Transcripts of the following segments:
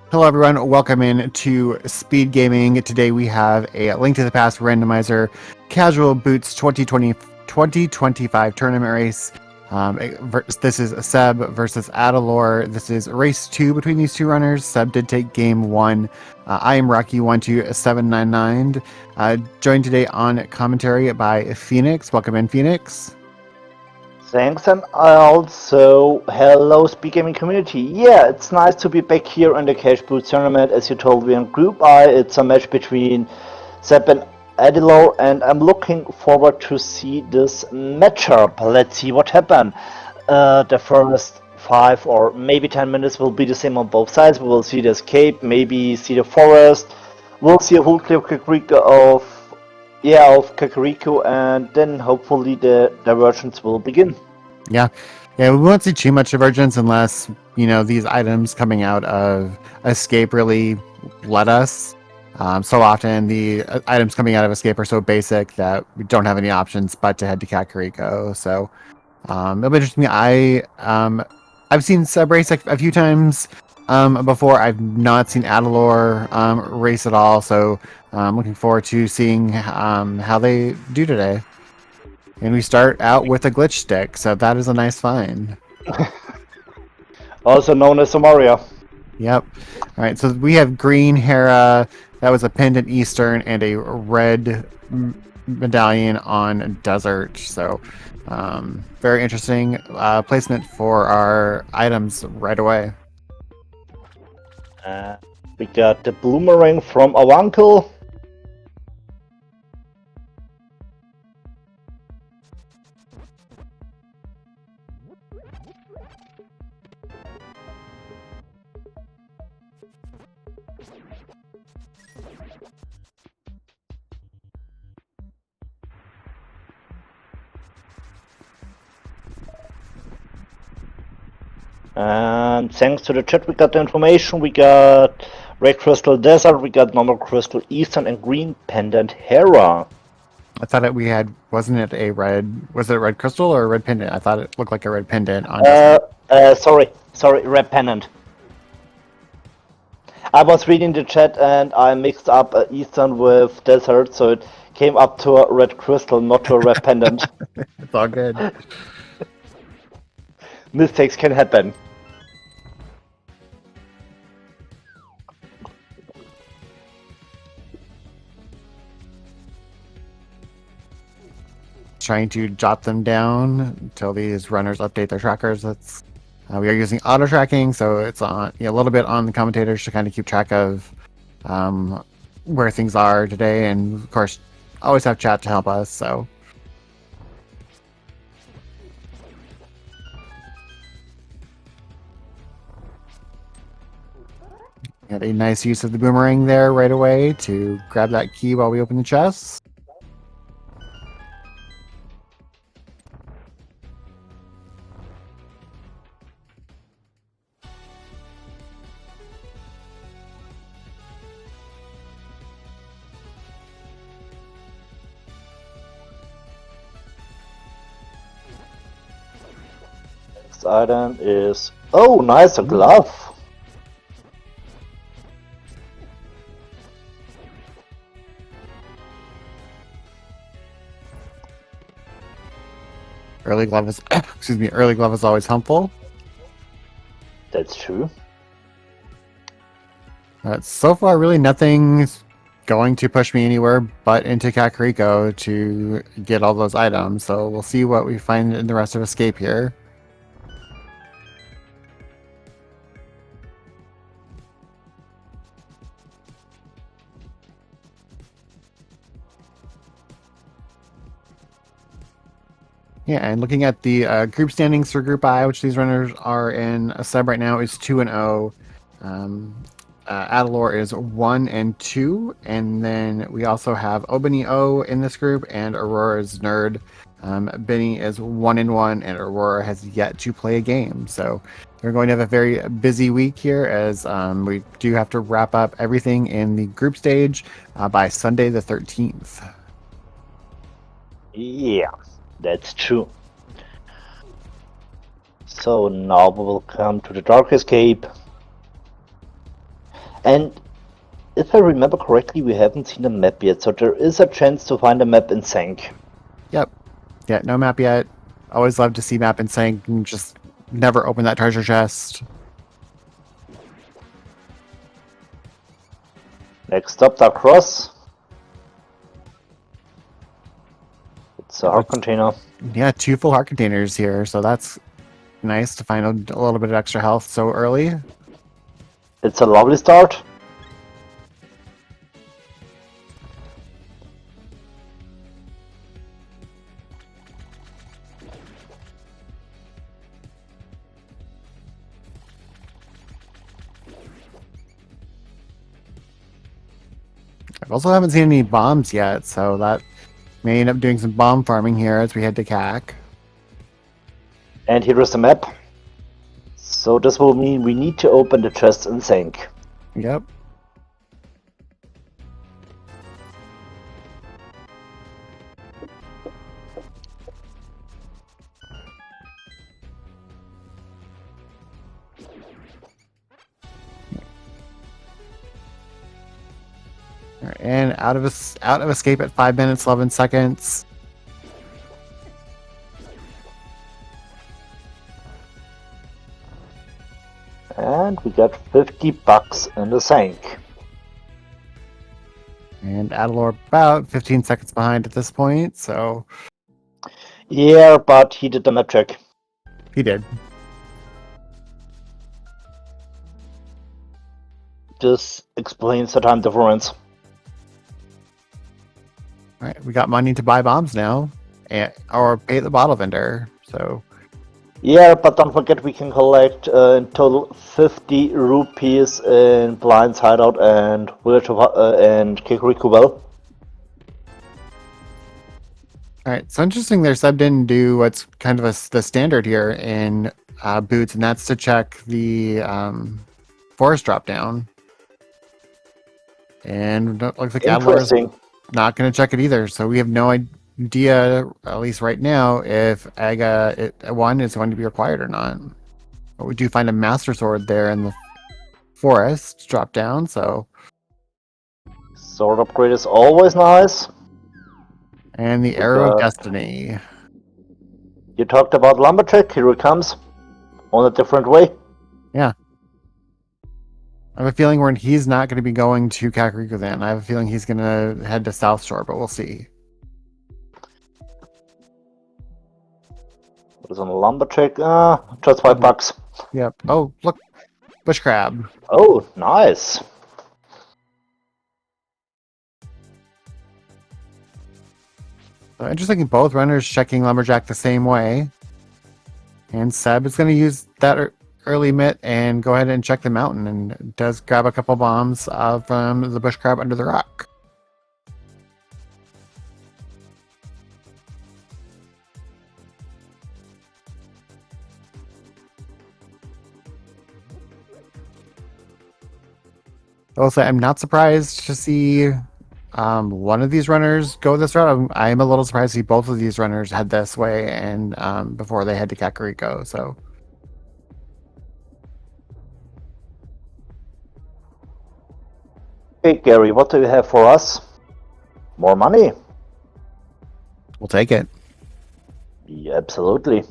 Hello everyone, welcome in to Speed Gaming. Today we have a Link to the Past Randomizer Casual Boots 2025 tournament race. This is Seb versus Adilor. This is race 2 between these two runners. Seb did take game 1. I am Rocky12799. Joined today on commentary by Phoenix. Welcome in, Phoenix. Thanks, and also hello SpeedGaming community. Yeah, it's nice to be back here in the Cash Boot tournament. As you told me in Group I, it's a match between Seb and Adilor, and I'm looking forward to see this matchup. Let's see what happens. The first 5 or maybe 10 minutes will be the same on both sides. We will see the escape, maybe see the forest. We'll see a whole clip of Kakariko, and then hopefully the divergence will begin. Yeah, we won't see too much divergence unless, these items coming out of Escape really let us. So often the items coming out of Escape are so basic that we don't have any options but to head to Kakariko. So it'll be interesting. I've seen Seb race a few times before. I've not seen Adilor race at all, so I'm looking forward to seeing how they do today. And we start out with a glitch stick, so that is a nice find. Also known as Samaria. Yep. All right, so we have green Hera. That was a pendant Eastern and a red medallion on Desert. So very interesting placement for our items right away. We got the Bloomerang from our uncle. And thanks to the chat, we got the information. We got Red Crystal Desert, we got Normal Crystal Eastern, and Green Pendant Hera. I thought was it a red crystal or a red pendant? I thought it looked like a red pendant on Sorry, Red Pendant. I was reading the chat and I mixed up Eastern with Desert, so it came up to a Red Crystal, not to a Red Pendant. It's all good. Mistakes can happen. Trying to jot them down until these runners update their trackers. We are using auto tracking, so it's on a little bit on the commentators to kind of keep track of where things are today, and of course, always have chat to help us. So. Got a nice use of the boomerang there right away to grab that key while we open the chest. Next item is... Oh, nice, a glove! Early glove is early glove is always helpful. That's true. So far, really nothing's going to push me anywhere but into Kakariko to get all those items. So we'll see what we find in the rest of Escape here. Yeah, and looking at the group standings for Group I, which these runners are in, Seb right now is 2-0. Adilor is 1-2, and then we also have Obani O in this group, and Aurora's Nerd. Benny is 1-1, and Aurora has yet to play a game. So we're going to have a very busy week here, as we do have to wrap up everything in the group stage by Sunday the 13th. Yeah. That's true. So now we will come to the Dark Escape. And if I remember correctly, we haven't seen a map yet, so there is a chance to find a map in sync. Yep. Yeah, no map yet. Always love to see map in sync and just never open that treasure chest. Next up, Dark Cross. It's a heart container. Yeah, 2 full heart containers here, so that's nice to find a little bit of extra health so early. It's a lovely start. I also haven't seen any bombs yet, so that may end up doing some bomb farming here as we head to CAC. And here is the map. So this will mean we need to open the chest in sync. Yep. Alright, and out of escape at 5 minutes 11 seconds. And we got $50 in the sync. And Adilor about 15 seconds behind at this point, so Yeah, but he did the map check. he did. This explains the time difference. Alright, we got money to buy bombs now, or pay the bottle vendor, so Yeah, but don't forget we can collect in total 50 rupees in Blind's Hideout and and Kikuriku Well. Alright, so interesting there Seb didn't do what's kind of the standard here in Boots, and that's to check the forest drop down. And it looks like Adilor is Interesting. not going to check it either, so we have no idea, at least right now, if AGA 1 is going to be required or not. But we do find a Master Sword there in the forest drop down, so... Sword upgrade is always nice. And the Arrow of Destiny. You talked about Lumberjack, here it comes. On a different way. Yeah. I have a feeling he's not going to be going to Kakariko then. I have a feeling he's going to head to South Shore, but we'll see. What is on a Lumberjack? Just $5. Yep. Oh, look. Bush Crab. Oh, nice. So interesting, both runners checking Lumberjack the same way. And Seb is going to use that early mitt and go ahead and check the mountain, and does grab a couple bombs from the bush crab under the rock. Also, I'm not surprised to see one of these runners go this route. I'm a little surprised to see both of these runners head this way and before they head to Kakariko. So. Hey Gary, what do you have for us? More money? We'll take it. Yeah, absolutely. All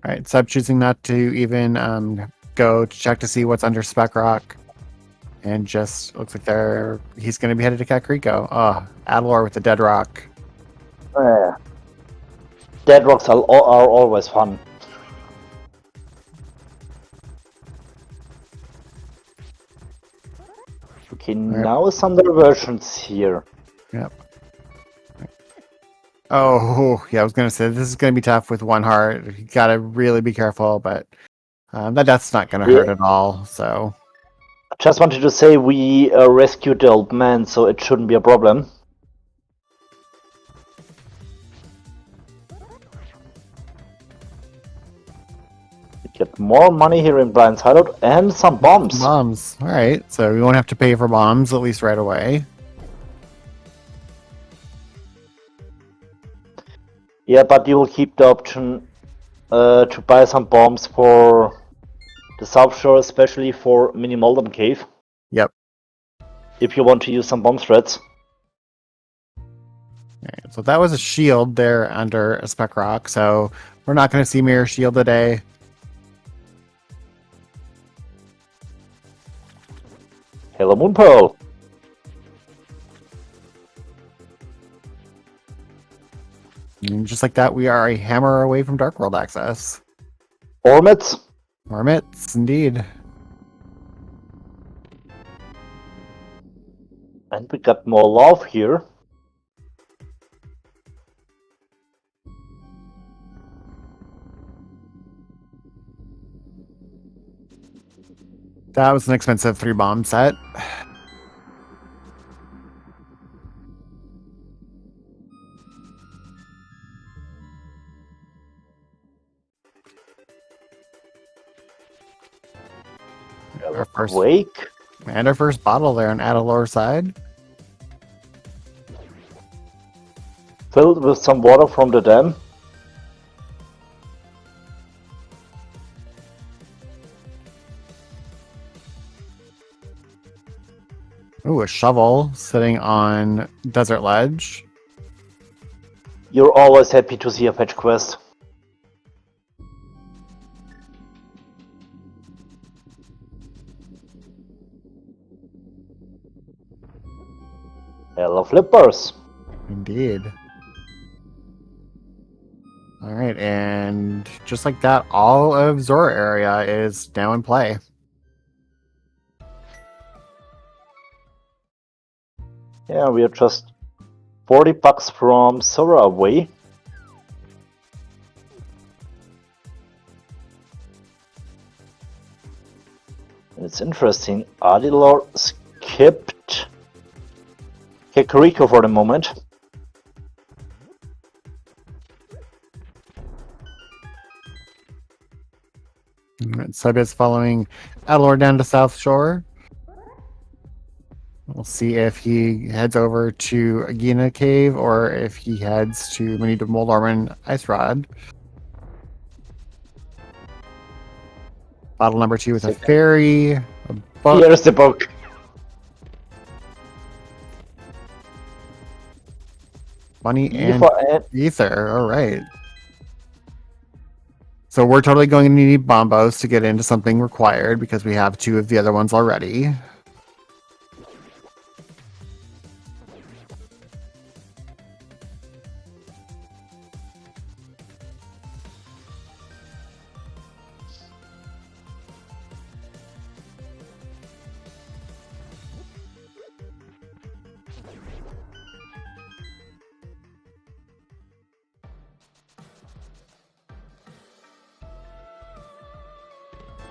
right, Seb choosing not to even go to check to see what's under Spec Rock. And just looks like he's going to be headed to Kakariko. Oh, Adilor with the Dead Rock. Dead rocks are always fun. Okay, now some diversions here. Yep. Oh, yeah, I was going to say, this is going to be tough with one heart. You got to really be careful, but that death's not going to hurt at all, so... Just wanted to say we rescued the old man, so it shouldn't be a problem. We get more money here in Blind's Hideout and some bombs. Bombs, alright, so we won't have to pay for bombs, at least right away. Yeah, but you will keep the option to buy some bombs for the South Shore, especially for Mini Moldum Cave. Yep. If you want to use some bomb threats. Right, so that was a shield there under a spec rock, so we're not going to see Mirror Shield today. Hello, Moon Pearl. And just like that, we are a hammer away from Dark World access. Ormits. Ormits, indeed. And we got more love here. That was an expensive 3-bomb set. Our first Wake. and our first bottle there on Adilor's side. Filled with some water from the dam. Ooh, a shovel sitting on Desert Ledge. You're always happy to see a fetch quest. Hello, Flippers. Indeed. All right, and just like that, all of Zora area is now in play. Yeah, we are just 40 bucks from Zora away. And it's interesting, Adilor skipped Kakariko for the moment. Sub is following Adilor down to South Shore. We'll see if he heads over to Agina Cave or if he heads to Manita Moldorman Ice Rod. Bottle number 2 with a fairy. A book. Here's the book. Bunny and And Ether. All right. So we're totally going to need bombos to get into something required because we have 2 of the other ones already.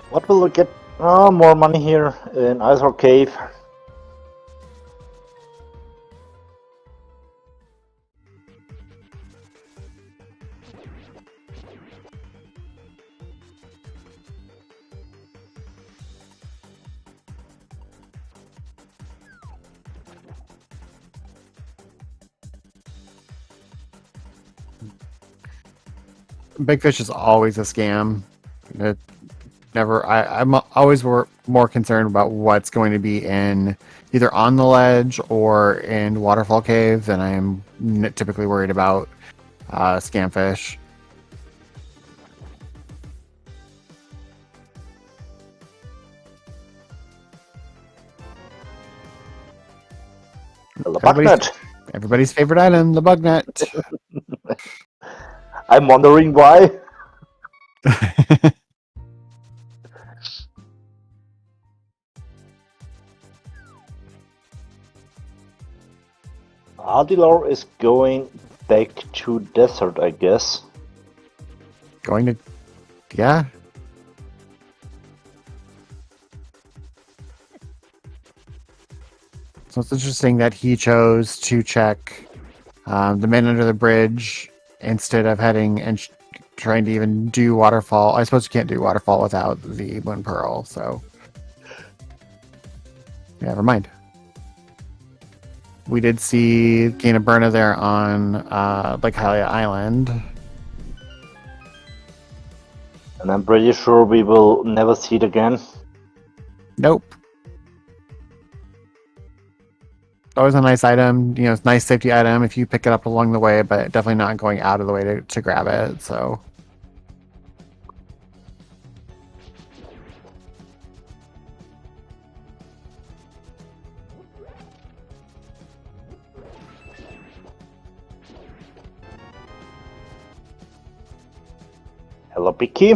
what will we get? Oh, more money here in Ice Cave. Big Fish is always a scam. It never. I'm always more concerned about what's going to be in either on the ledge or in Waterfall Cave than I am typically worried about scamfish. The bug net. Everybody's favorite item, the bug net. I'm wondering why. Adilor is going back to desert, I guess. Going to, yeah. So it's interesting that he chose to check the men under the bridge instead of heading and trying to even do waterfall. I suppose you can't do waterfall without the Moon Pearl, so yeah, never mind. We did see Gaina Burna there on Lake Hylia Island. And I'm pretty sure we will never see it again. Nope. Always a nice item, you know, it's a nice safety item if you pick it up along the way, but definitely not going out of the way to grab it, so. Hello, Picky.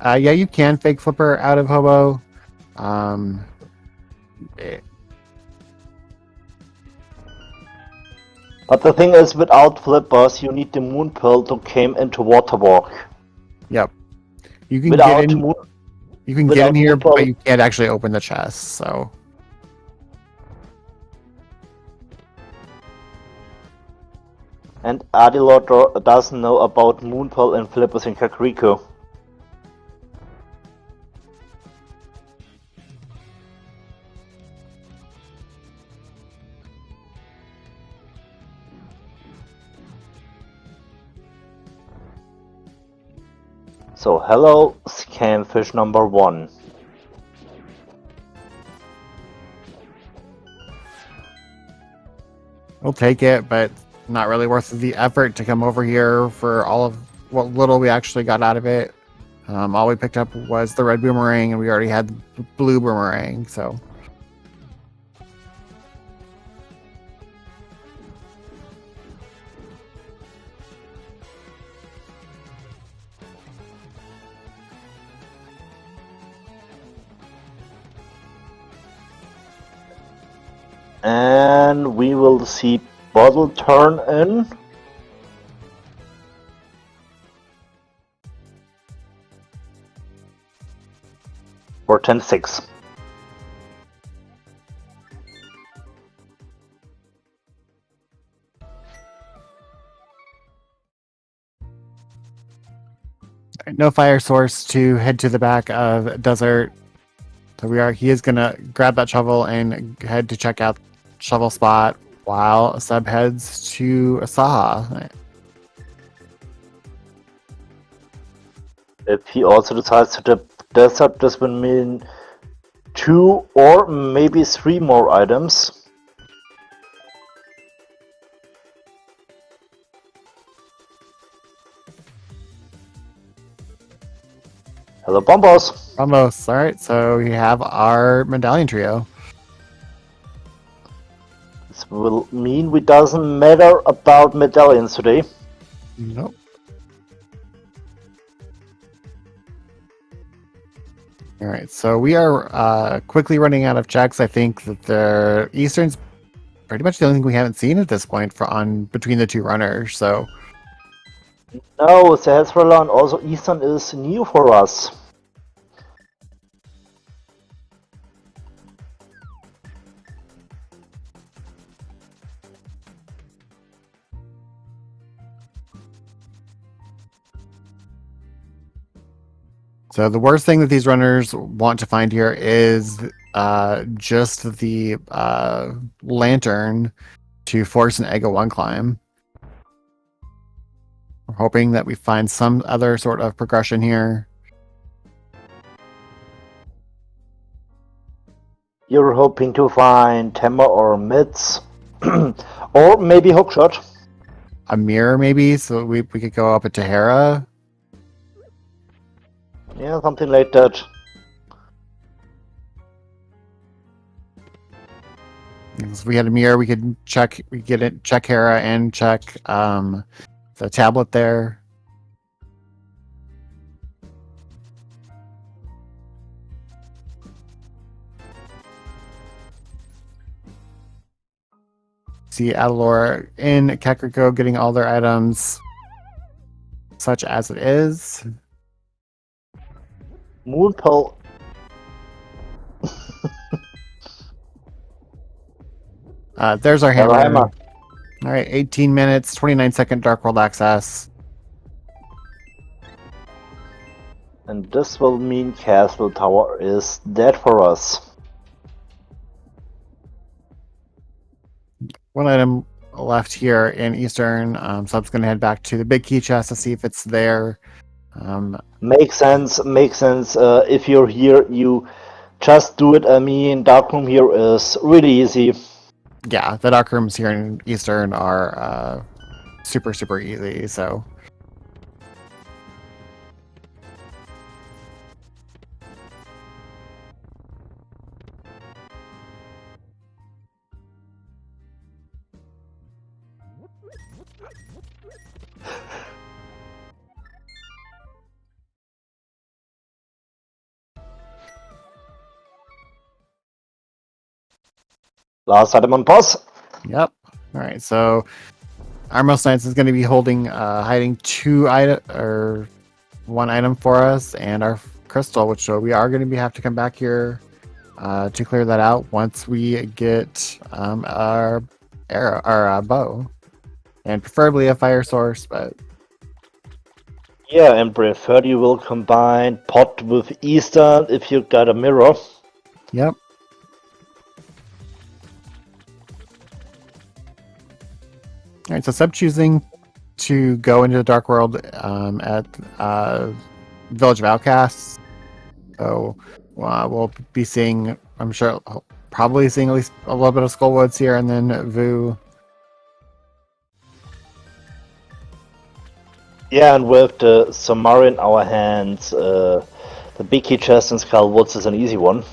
Yeah, you can fake flipper out of Hobo. Eh, But the thing is, without flippers, you need the moon pearl to come into Waterwalk. yep. You can get Without in. moon, You can get in without here, moon pearl, but you can't actually open the chest. So and Adilor doesn't know about moon pearl and flippers in Kakariko. So hello, scamfish number 1. we'll take it, but not really worth the effort to come over here for all of what little we actually got out of it. All we picked up was the red boomerang, and we already had the blue boomerang. So And we will see bottle turn in. For 10-6. no fire source to head to the back of desert. So he is gonna grab that shovel and head to check out shovel spot while Seb heads to Asaha. If he also decides to the desert, this will mean 2 or maybe 3 more items. Hello, Bombos. Almost. All right, so we have our medallion trio. This will mean we doesn't matter about medallions today. Nope. All right, so we are quickly running out of checks. I think that the Eastern's pretty much the only thing we haven't seen at this point for on between the two runners. So No, Sahasrala and also Eastern is new for us. So the worst thing that these runners want to find here is just the lantern to force an Ega 1 climb. We're hoping that we find some other sort of progression here. You're hoping to find Temmer or Mids, or maybe Hookshot. A mirror, maybe, so we could go up at Tahara. Yeah, something like that. If we had a mirror, we could check. We get it, check Hera and check the tablet there. See Adilor in Kakariko getting all their items, such as it is. Moonpearl. There's our Hello, hammer. hammer. All right, 18 minutes, 29-second Dark World access. And this will mean Castle Tower is dead for us. One item left here in Eastern. So I'm just going to head back to the big key chest to see if it's there. Makes sense. Makes sense. If you're here, you just do it. I mean, darkroom here is really easy. Yeah, the dark rooms here in Eastern are super, super easy, so... Last item on pause. Yep. Alright, so Armos Knights is going to be hiding one item for us, and our crystal, which we are going to have to come back here to clear that out once we get our arrow, our bow, and preferably a fire source. But Yeah, and preferred you will combine pot with Eastern if you got a mirror. yep. All right, so Seb choosing to go into the Dark World at Village of Outcasts. So we'll be seeing, I'm sure, probably seeing at least a little bit of Skullwoods here, and then Vu. Yeah, and with the Samara in our hands, the big key chest in Skull Woods is an easy one.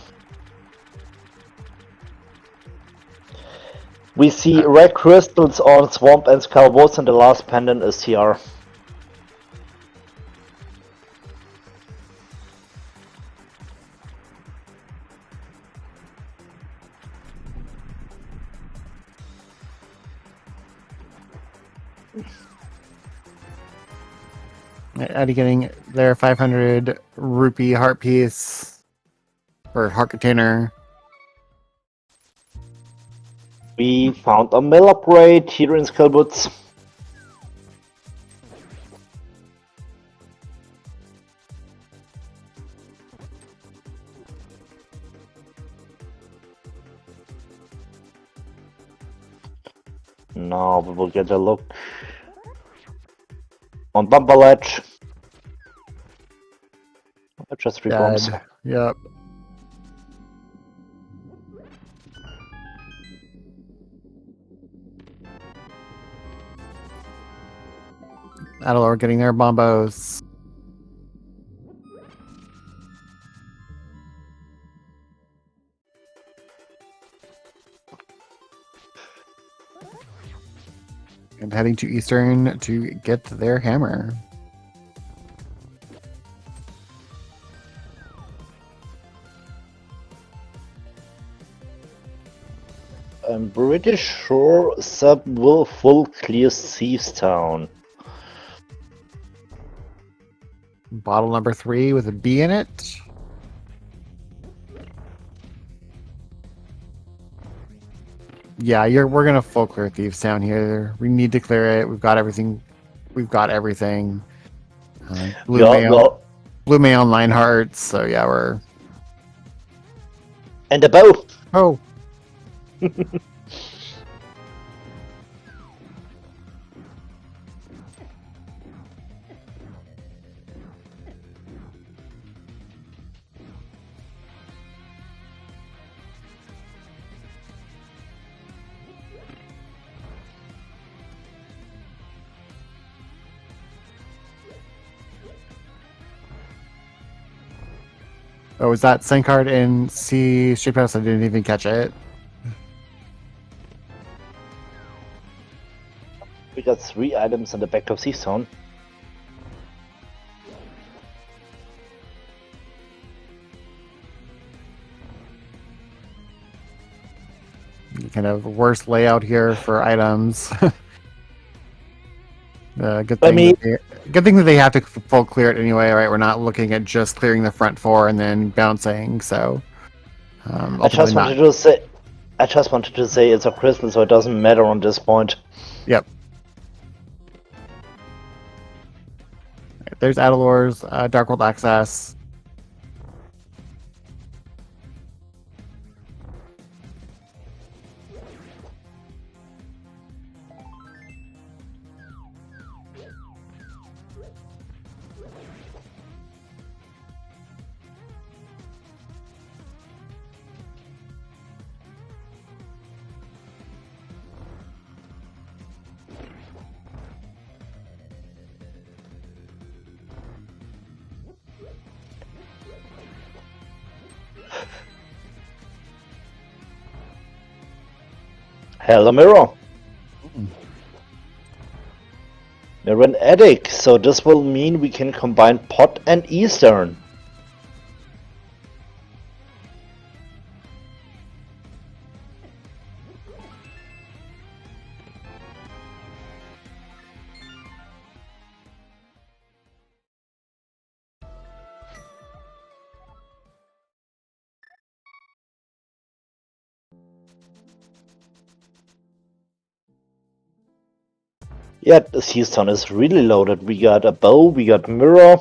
We see red crystals on Swamp and Skull Woods, and the last pendant is here. Eddie getting their 500 rupee heart piece or heart container. We found a mill upgrade here in Skull Woods. Now we will get a look on Bumper Ledge. Just 3 bombs. Yep. Adilor getting their bombos. And heading to Eastern to get their hammer. I'm pretty sure Sub will full clear Thieves Town. Bottle number 3 with a B in it. Yeah, we're gonna full clear Thieves Town here. We need to clear it. We've got everything. Blue mail, blue mail, 9 hearts. So yeah, we're. And the bow. Oh. Oh, is that sign card in C Street Pass? I didn't even catch it. We got 3 items in the back of Thieves Town. Kind of worst layout here for items. Good thing that they have to full clear it anyway, right? We're not looking at just clearing the front 4 and then bouncing. So I just wanted to say it's a crystal, so it doesn't matter on this point. Yep. There's Adilor's Dark World access. Hello, Mirror. Mm. Mirror and Attic. So this will mean we can combine Pot and Eastern. Yeah, the Seastown is really loaded. We got a bow, we got Mirror.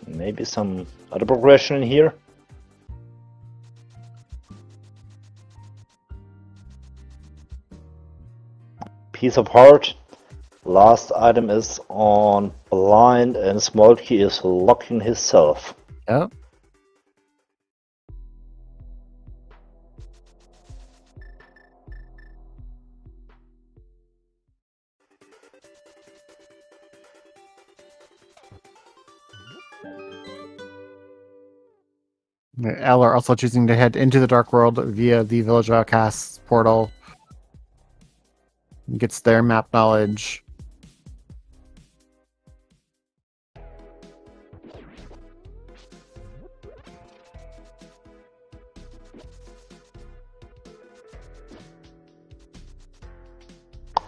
Maybe some other progression in here. Piece of Heart. Last item is on Blind, and Smolky is locking himself. Yep. Eller also choosing to head into the Dark World via the Village of Outcasts portal. Gets their map knowledge.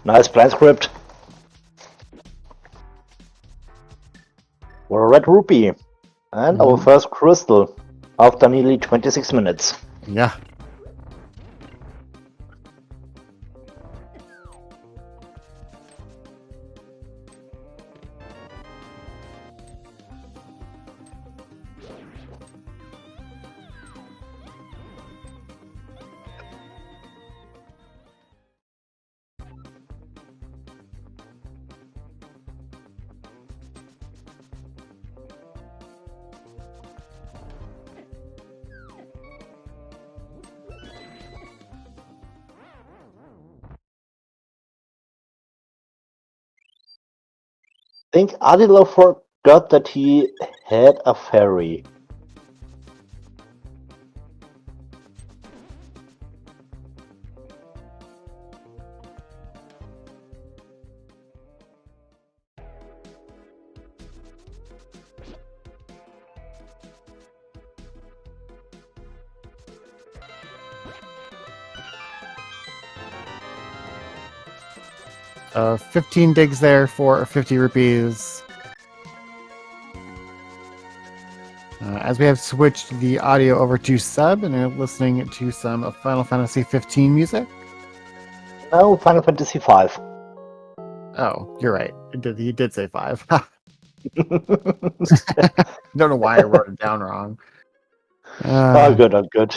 Nice plan script. We're a red rupee. And our first crystal after nearly 26 minutes. Yeah. I think Adilor forgot that he had a ferry. Uh, 15 digs there for 50 rupees. As we have switched the audio over to sub and are listening to some of Final Fantasy 15 music. No, Final Fantasy V. Oh, you're right. He did say 5. Don't know why I wrote it down wrong. Oh, good, oh, good.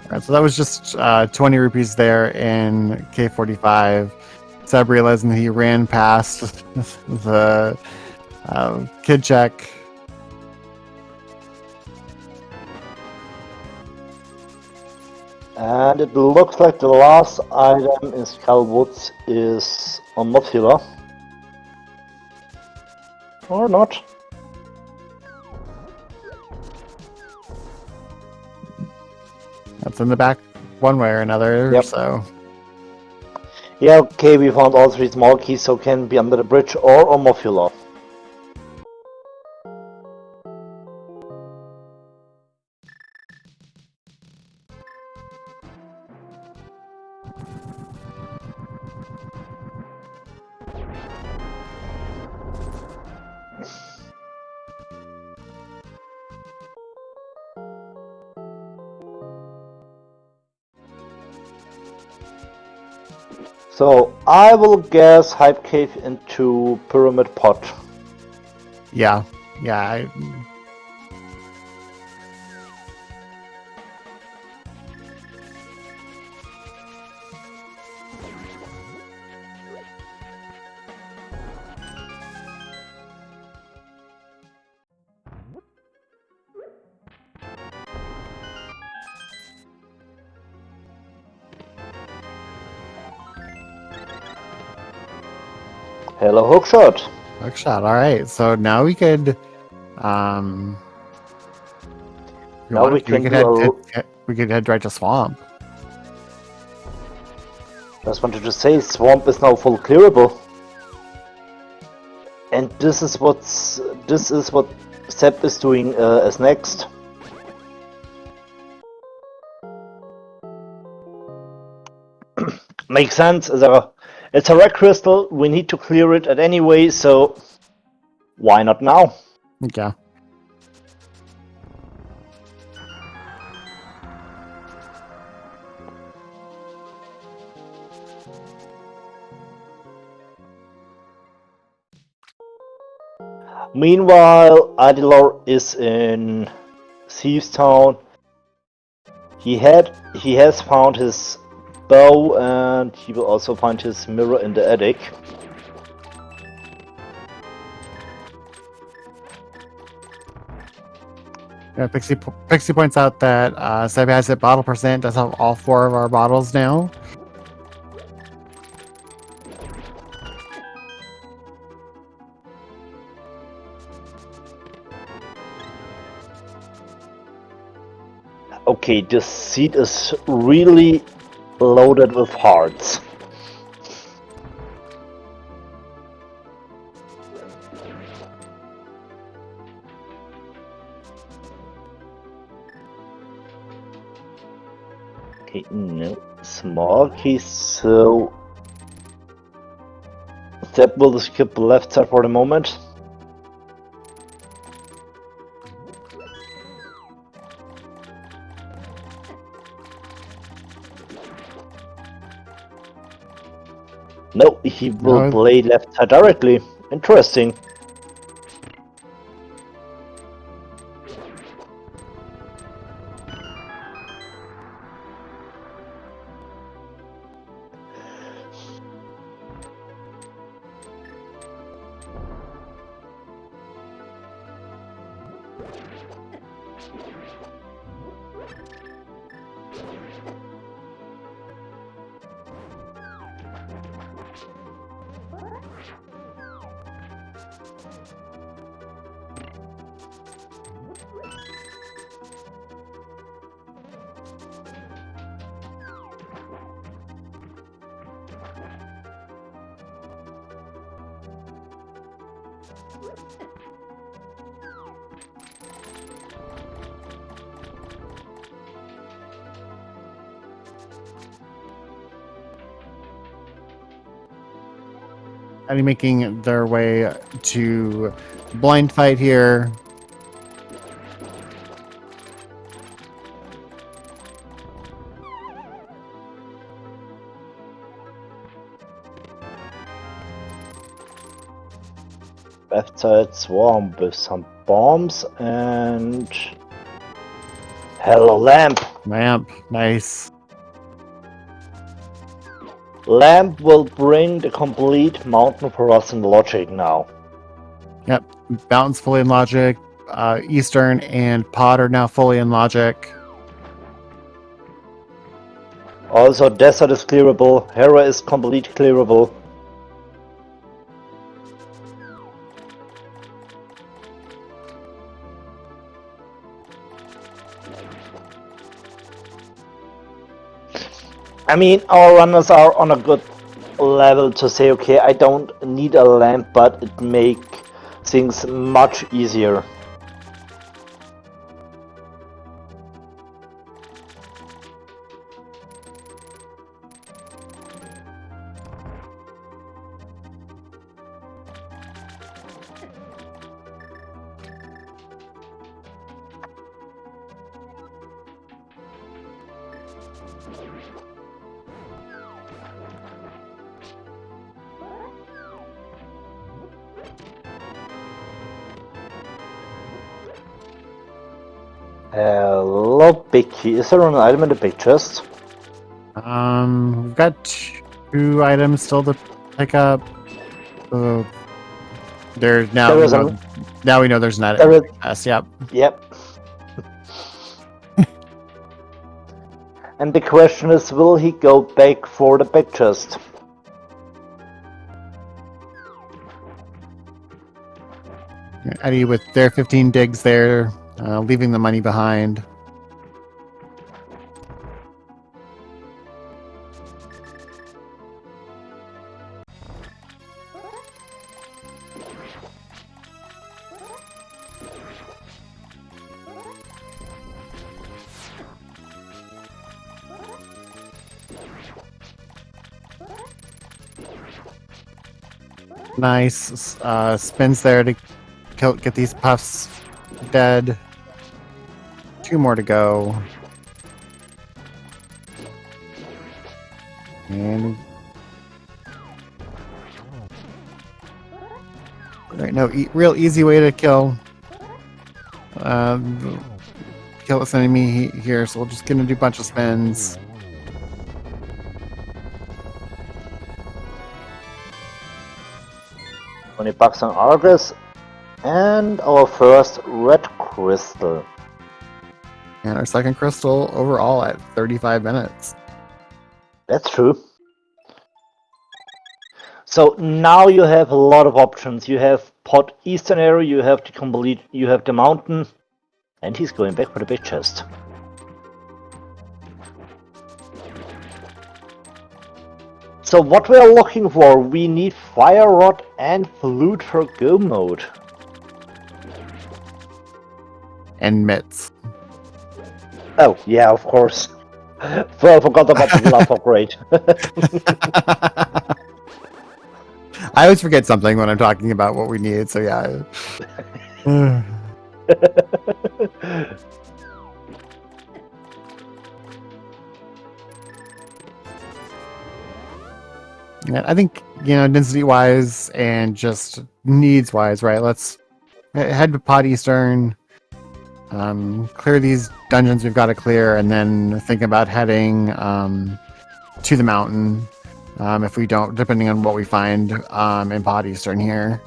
Alright, so that was just 20 rupees there in K45. Seb realizing that he ran past the kid check. And it looks like the last item in Skullwoods is on Mothula. Or not. That's in the back one way or another, Yep. so... Yeah, okay, we found all 3 small keys, so can be under the bridge or on Mothula. So I will guess Hype Cave into Pyramid Pot. Yeah. Hello, Hookshot. Hookshot. All right. So now we could, if you Now we wanted to, can do we could head right to swamp. Just wanted to say, swamp is now full clearable. And this is what Sepp is doing as next. Makes sense. It's a red crystal. We need to clear it at any way, so why not now? Yeah. Meanwhile, Adilor is in Thieves Town. He has found his bow, and he will also find his mirror in the attic. Yeah, Pixie points out that Seb has hit bottle percent. Does have all 4 of our bottles now. Okay, this seat is really loaded with hearts. Okay, no. Small keys, so Step will skip the left side for the moment. No, he will No. play left side directly. Interesting. And making their way to blind fight here. Left side swamp with some bombs and... Hello, Lamp! Lamp, nice. Lamp will bring the complete mountain for us in logic now. Yep, Mountain's fully in logic. Eastern and Pod are now fully in logic. Also, Desert is clearable, Hera is complete clearable. I mean, our runners are on a good level to say, okay, I don't need a lamp, but it makes things much easier. Hello, big key. Is there an item in the big chest? We've got 2 items still to pick up. There's now There is an... now we know there's not There is... yes, yep. Yep. And the question is, will he go back for the big chest? Eddie with their 15 digs there, leaving the money behind. Nice spins there to get these puffs dead. 2 more to go. And right, no real easy way to kill this enemy here. So we're just gonna do a bunch of spins. $20 on Argus, and our first red crystal. And our second crystal overall at 35 minutes. That's true. So now you have a lot of options. You have pot eastern area, you have the mountain, and he's going back for the big chest. So what we are looking for, we need fire rod and flute for go mode. And mitts. Oh yeah, of course. Well, I forgot about the glove upgrade. I always forget something when I'm talking about what we need, so yeah. Yeah, I think, density wise and just needs wise, right? Let's head to Pot Eastern, clear these dungeons we've got to clear, and then think about heading to the mountain. If we don't, depending on what we find in Pot Eastern here.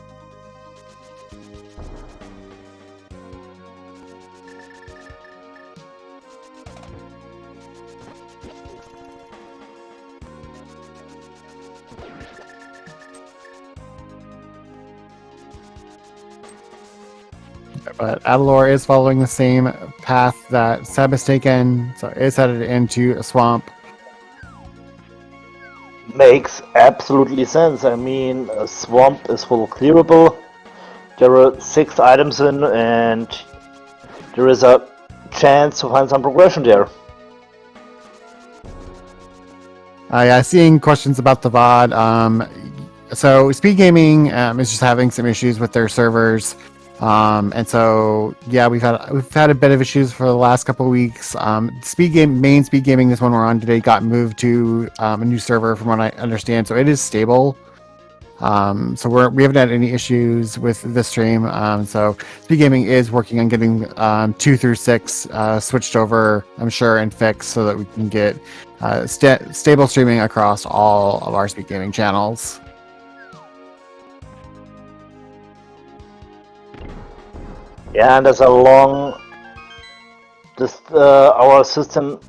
But Adilor is following the same path that Seb has taken, so it's headed into a swamp. Makes absolutely sense. I mean, a swamp is full of clearable. There are 6 items in, and there is a chance to find some progression there. Yeah, seeing questions about the VOD. So SpeedGaming is just having some issues with their servers. And so yeah, we've had a bit of issues for the last couple of weeks. Main SpeedGaming, this one we're on today, got moved to a new server from what I understand, so it is stable. So we haven't had any issues with this stream. So SpeedGaming is working on getting 2 through 6 switched over, I'm sure, and fixed so that we can get stable streaming across all of our SpeedGaming channels. Yeah, and there's a long. Our system.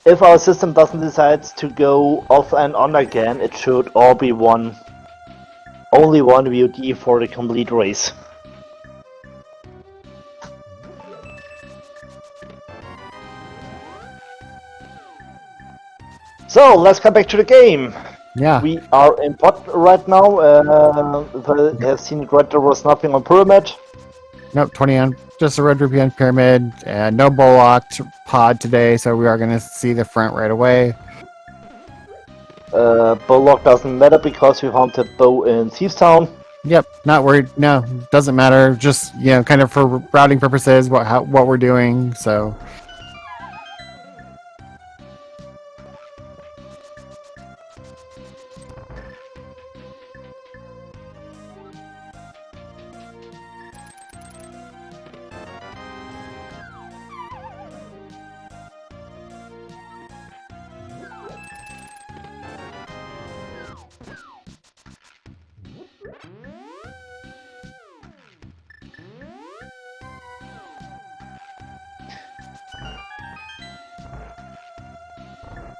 If our system doesn't decide to go off and on again, it should all be only one VOD for the complete race. So let's come back to the game. Yeah. We are in pot right now. If I have seen it right, there was nothing on pyramid. Nope, 20 on just a red rupee on pyramid, and no bullock pod today, so we are going to see the front right away. Bullock doesn't matter because we found the bow in Thieves Town. Yep, not worried. No, doesn't matter. Just kind of for routing purposes, what we're doing. So.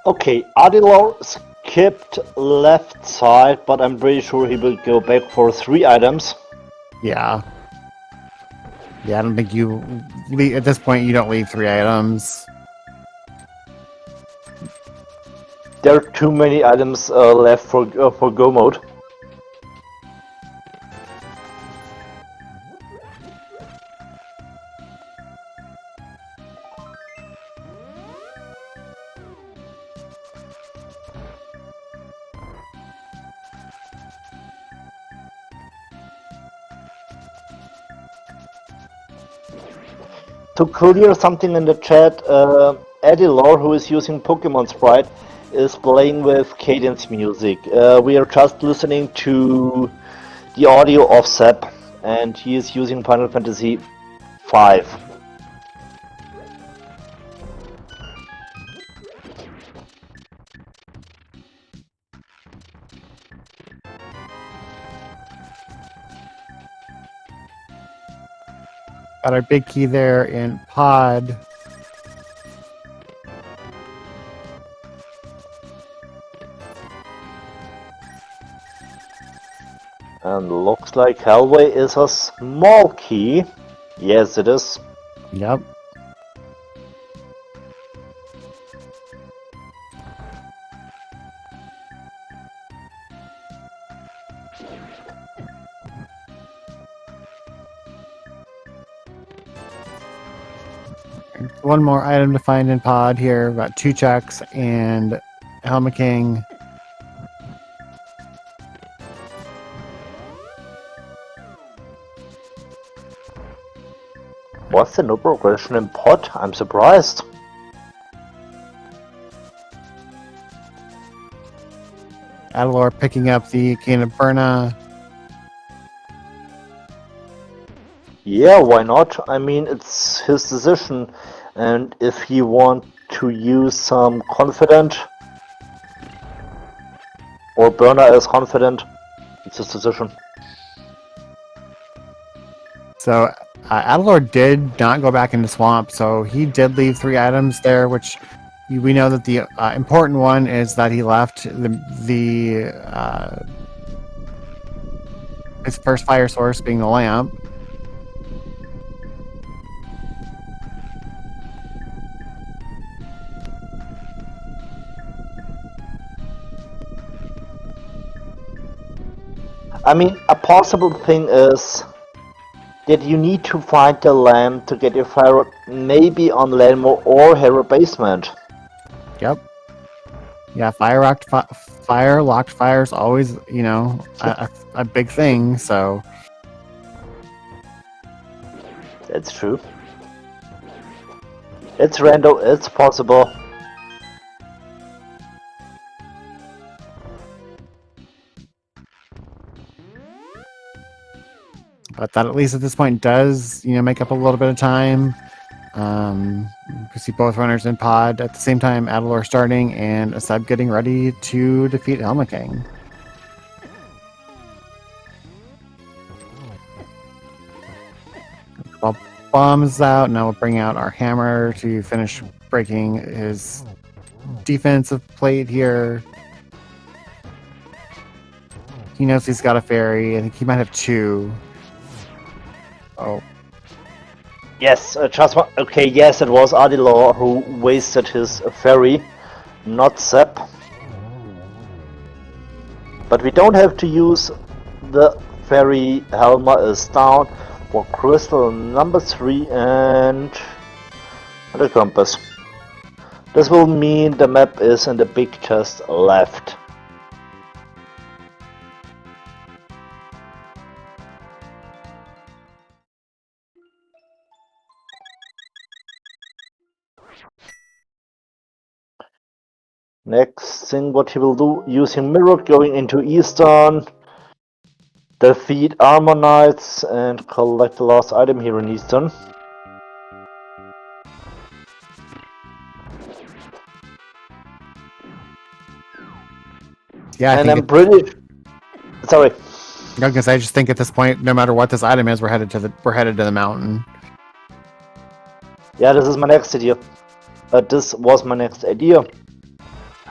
Okay, Adilor skipped left side, but I'm pretty sure he will go back for 3 items. Yeah. Yeah, I don't think you leave, at this point. You don't leave 3 items. There are too many items left for go mode. To clear something in the chat, Adilor, who is using Pokemon Sprite, is playing with cadence music. We are just listening to the audio of Sep, and he is using Final Fantasy V. Got our big key there in pod. And looks like Hellway is a small key. Yes, it is. Yep. One more item to find in pod here. Got 2 checks and Helma King. What's the no progression in pod? I'm surprised. Adilor picking up the Cane of Burna. Yeah, why not? I mean, it's his decision, and if he wants to use some confident or burner as confident, it's his decision. So Adilor did not go back into swamp, so he did leave 3 items there, which we know that the important one is that he left his first fire source being the lamp. I mean, a possible thing is that you need to find the lamp to get your fire maybe on Lenmo or Hero Basement. Yep. Yeah, fire locked fire is always, a big thing, so That's true. It's random, it's possible. but that at least at this point does, make up a little bit of time. We see both runners in pod at the same time, Adilor starting and Aseb getting ready to defeat Helma King. While bombs out, now we'll bring out our hammer to finish breaking his defensive plate here. He knows he's got a fairy. I think he might have 2. Oh. Yes, just one. Okay, yes, it was Adilor who wasted his fairy, not Sep. But we don't have to use the fairy. Helma is down for crystal number 3 and the compass. This will mean the map is in the big chest left. Next thing what he will do, using Mirror, going into Eastern, defeat Armor Knights and collect the last item here in Eastern. Yeah, and I'm pretty... Sorry. Because I just think at this point, no matter what this item is, we're headed to the mountain. Yeah, this is my next idea. This was my next idea.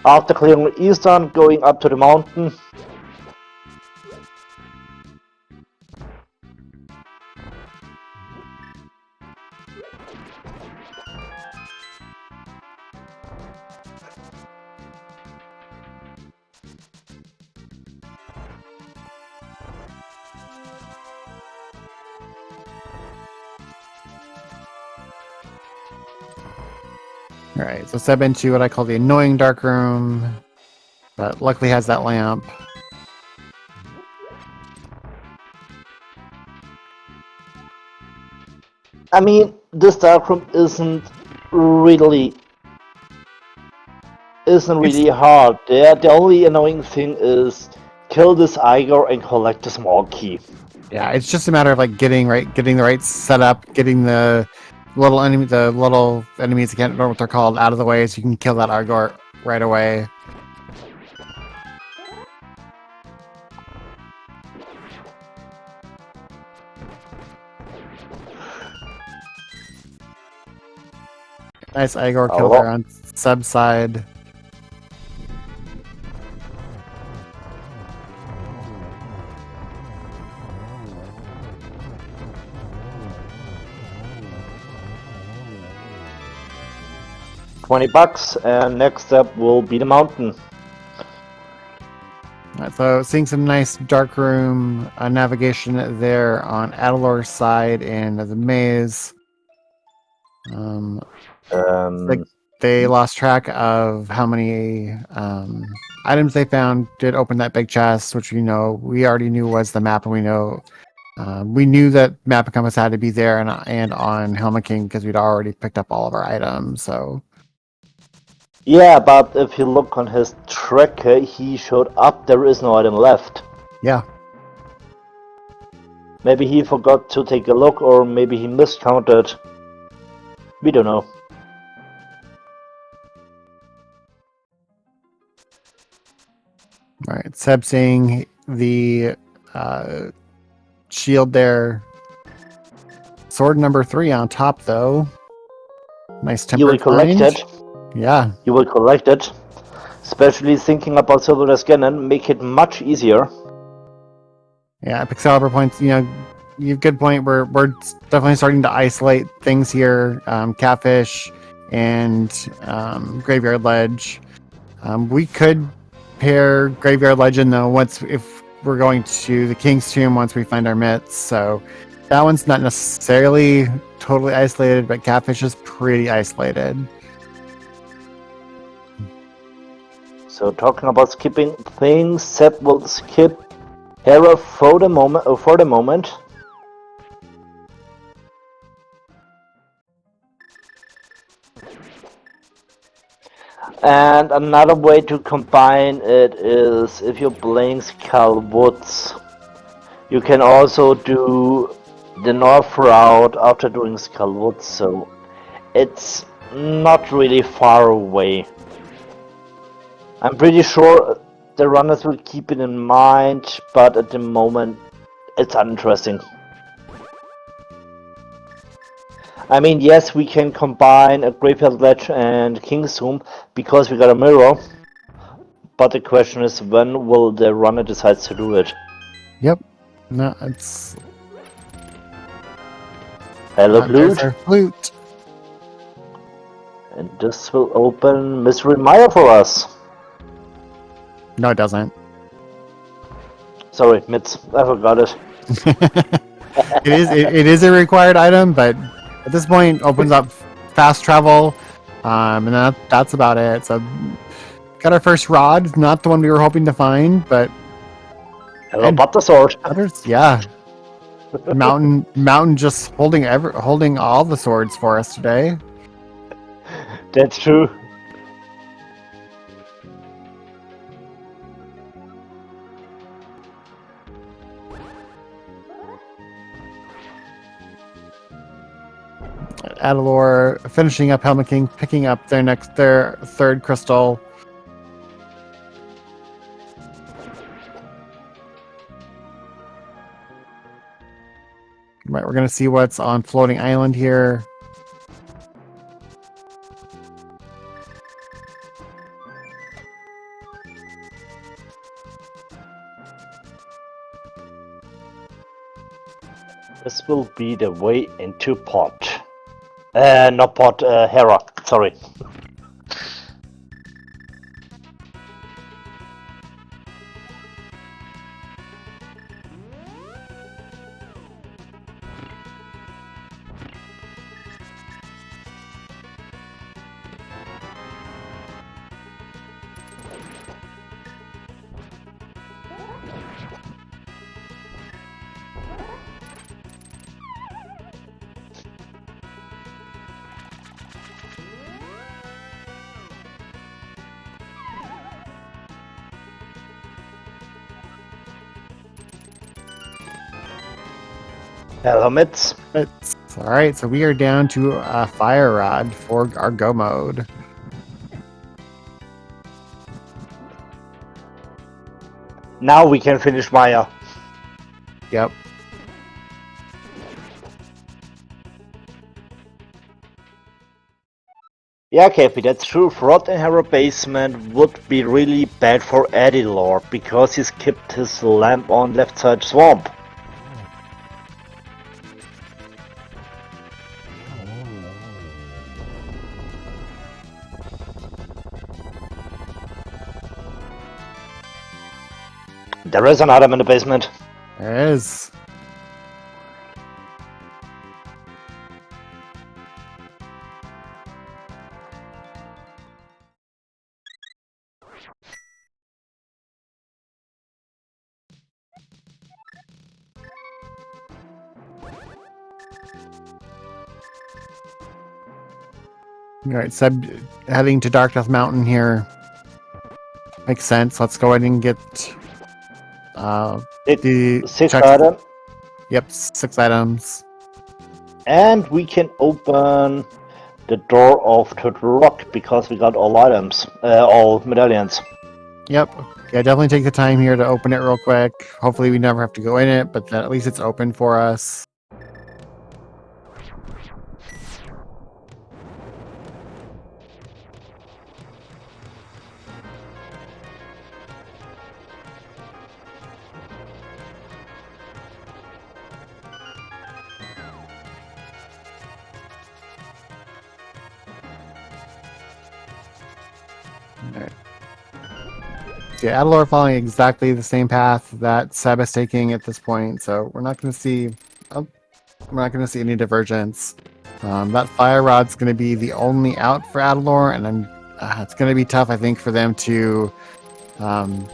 After clearing Eastern, going up to the mountain. Alright, so step into what I call the annoying dark room, but luckily has that lamp. I mean, this dark room isn't really hard. The only annoying thing is kill this Igor and collect the small key. Yeah, it's just a matter of like getting the right setup, getting the little enemies, I can't remember what they're called, out of the way so you can kill that Argor right away. Nice Igor kill there on sub side. $20, and next step will be the mountain. Right, so seeing some nice dark room navigation there on Adilor's side in the maze. They lost track of how many items they found. Did open that big chest, which we already knew was the map, and we knew that map and compass had to be there and on Helmet King because we'd already picked up all of our items. So yeah, but if you look on his tracker, he showed up. There is no item left. Yeah. Maybe he forgot to take a look, or maybe he miscounted. We don't know. All right, Seb seeing the shield there. Sword number 3 on top, though. Nice tempered. You will collect it. Yeah. You will collect it. Especially thinking about Silver Scannon, make it much easier. Yeah, Excalibur points. You have a good point. We're definitely starting to isolate things here. Catfish and Graveyard Ledge. We could pair Graveyard Legend though if we're going to the King's Tomb once we find our mitts. So that one's not necessarily totally isolated, but Catfish is pretty isolated. So talking about skipping things, Seb will skip Hera for the moment. And another way to combine it is if you're playing Skull Woods, you can also do the north route after doing Skull Woods, so it's not really far away. I'm pretty sure the runners will keep it in mind, but at the moment it's uninteresting. I mean, yes, we can combine a Graveyard Ledge and King's Tomb because we got a mirror, but the question is, when will the runner decide to do it? Yep. No, it's... Hello, Flute. Flute. And this will open Mystery Mire for us. No, it doesn't. Sorry, Mitz, I forgot it. It is a required item, but at this point opens up fast travel, and that's about it. So got our first rod, not the one we were hoping to find, but Hello, but the sword. Others, yeah. Mountain just holding all the swords for us today. That's true. Adilor finishing up Helmet King, picking up their third crystal. Right, we're gonna see what's on Floating Island here. This will be the way into pot. Not pot, Hera, sorry. Helmets. All right, so we are down to a fire rod for our go mode. Now we can finish Maya. Yep. Yeah, Cappy, that's true. Fraud in her basement would be really bad for Adilor because he skipped his lamp on left side swamp. There is an item in the basement. There is. All right, Seb, heading to Dark Death Mountain here. Makes sense. Let's go ahead and get the 6 check. items. Yep, 6 items. And we can open the door of Turtle Rock because we got all items, all medallions. Yep. Yeah, definitely take the time here to open it real quick. Hopefully we never have to go in it, but then at least it's open for us. Alright. So yeah, Adilor following exactly the same path that Seb is taking at this point, so we're not going to see any divergence. That fire rod's going to be the only out for Adilor, and it's going to be tough, I think, for them to. I think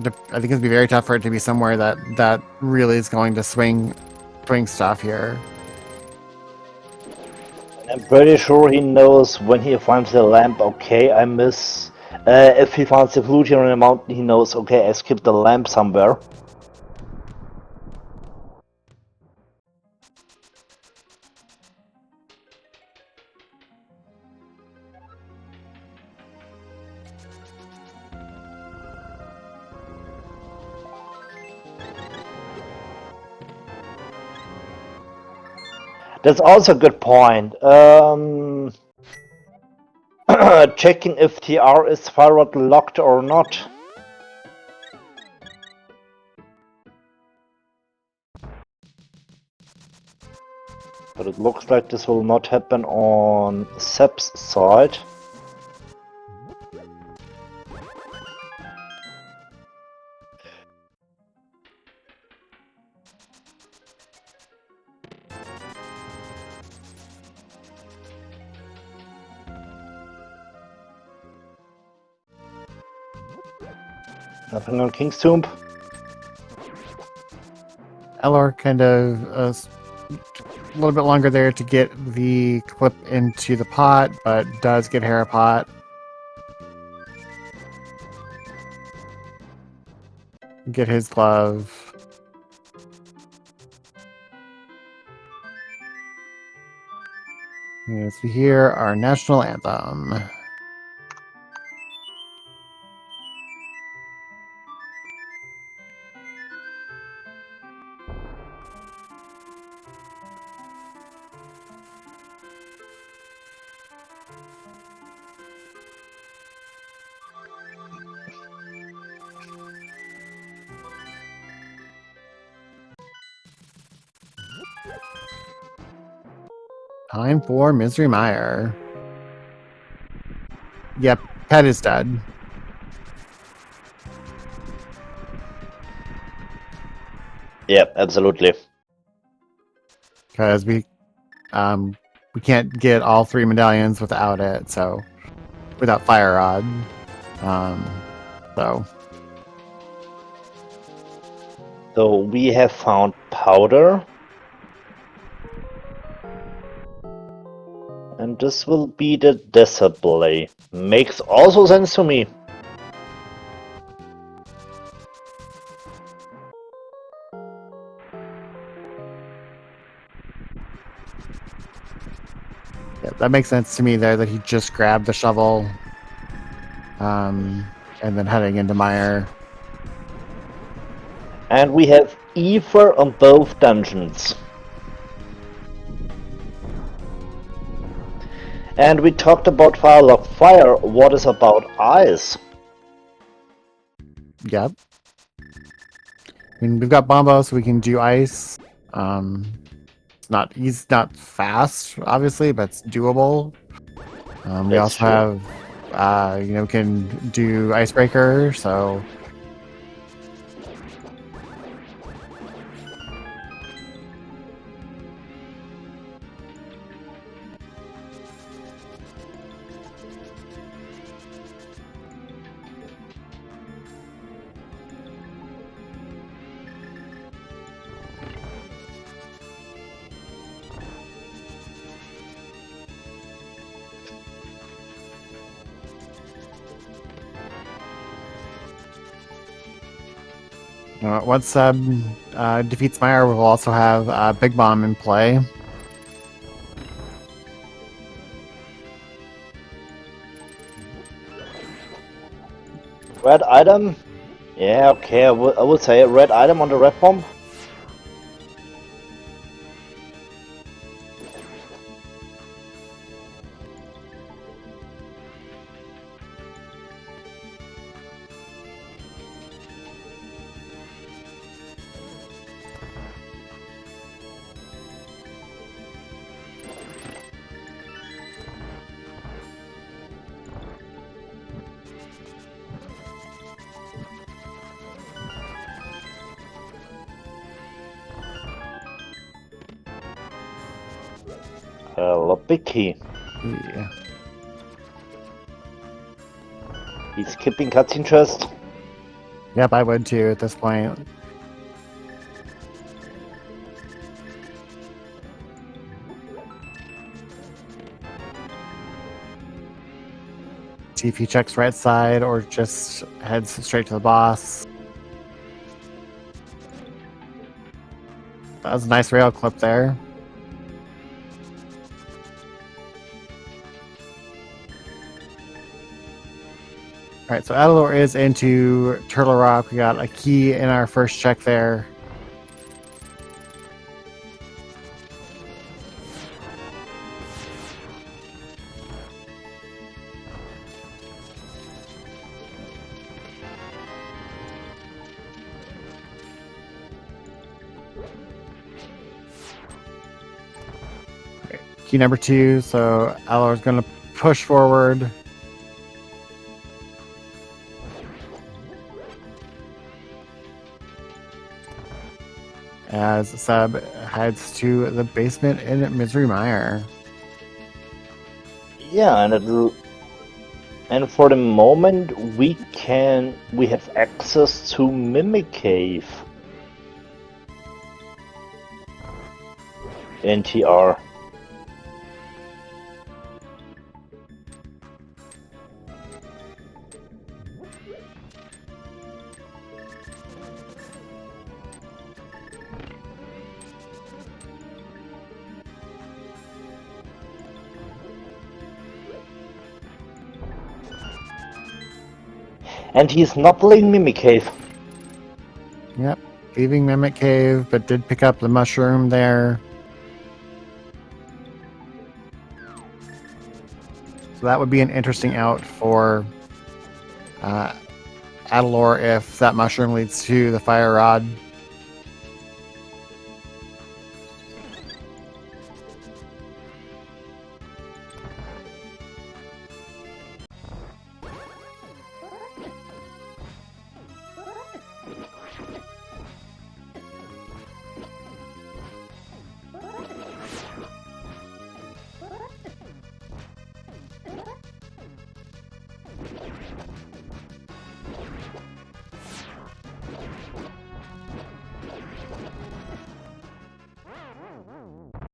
it's going to be very tough for it to be somewhere that really is going to swing stuff here. I'm pretty sure he knows when he finds the lamp, okay, I miss. If he finds the flute here in the mountain, he knows, okay, I skipped the lamp somewhere. That's also a good point. Checking if TR is firewall locked or not. But it looks like this will not happen on Seb's side. Nothing on King's Tomb. Elor kind of a little bit longer there to get the clip into the pot, but does get Hera pot. Get his glove. As we hear our national anthem. Time for Misery Mire. Yep, pet is dead. Yep, absolutely. Because we can't get all 3 medallions without it, so without Fire Rod. So So we have found powder. And this will be the display. Makes also sense to me. yeah, that makes sense to me there that he just grabbed the shovel and then heading into Mire. And we have ether on both dungeons. And we talked about Firelock Fire. What is about ice? Yep. I mean, we've got Bombo, so we can do ice. He's not fast, obviously, but it's doable. We That's also true. have, we can do Icebreaker, so once Seb defeats Mire, we'll also have Big Bomb in play. Red item? Yeah, okay, I would say a red item on the red bomb. Hello, Bicky. Yeah. He's skipping cutscene chest. Yep, I would too at this point. See if he checks right side or just heads straight to the boss. That was a nice rail clip there. Alright, so Adilor is into Turtle Rock. We got a key in our first check there. Key number 2, so Adilor is going to push forward. As Seb heads to the basement in Misery Mire. Yeah, and for the moment we have access to Mimic Cave in TR. And he's not playing Mimic Cave. Yep, leaving Mimic Cave, but did pick up the mushroom there. So that would be an interesting out for Adilor if that mushroom leads to the fire rod.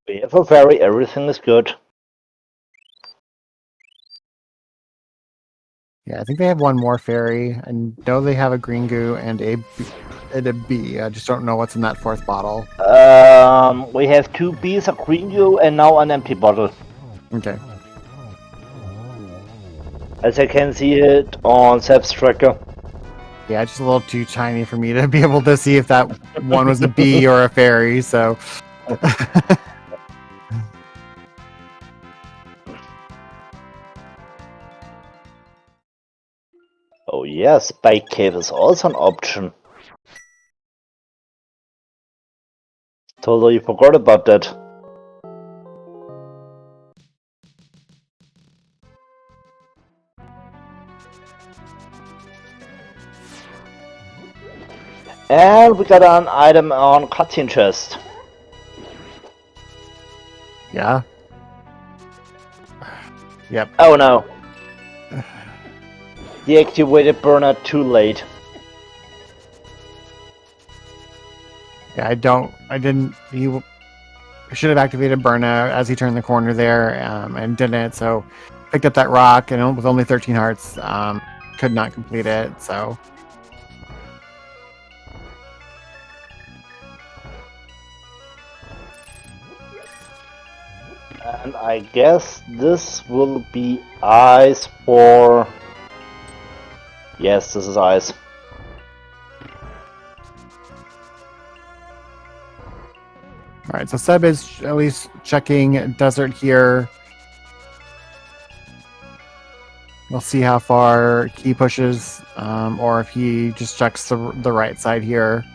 We have a ferry, everything is good. Yeah, I think they have one more fairy. I know they have a green goo and a bee. I just don't know what's in that fourth bottle. We have 2 bees, a green goo, and now an empty bottle. Okay. As I can see it on Seb's tracker. Yeah, it's just a little too tiny for me to be able to see if that one was a bee or a fairy, so. Oh yeah, Spike Cave is also an option. Totally forgot about that. And we got an item on cutscene chest. Yeah. Yep. Oh no. Deactivated burner too late. Yeah, he should have activated Burna as he turned the corner there, and didn't, so picked up that rock, and with only 13 hearts, could not complete it, so. And I guess this will be ice for... Yes, this is ice. Alright, so Seb is at least checking desert here. We'll see how far he pushes, or if he just checks the right side here.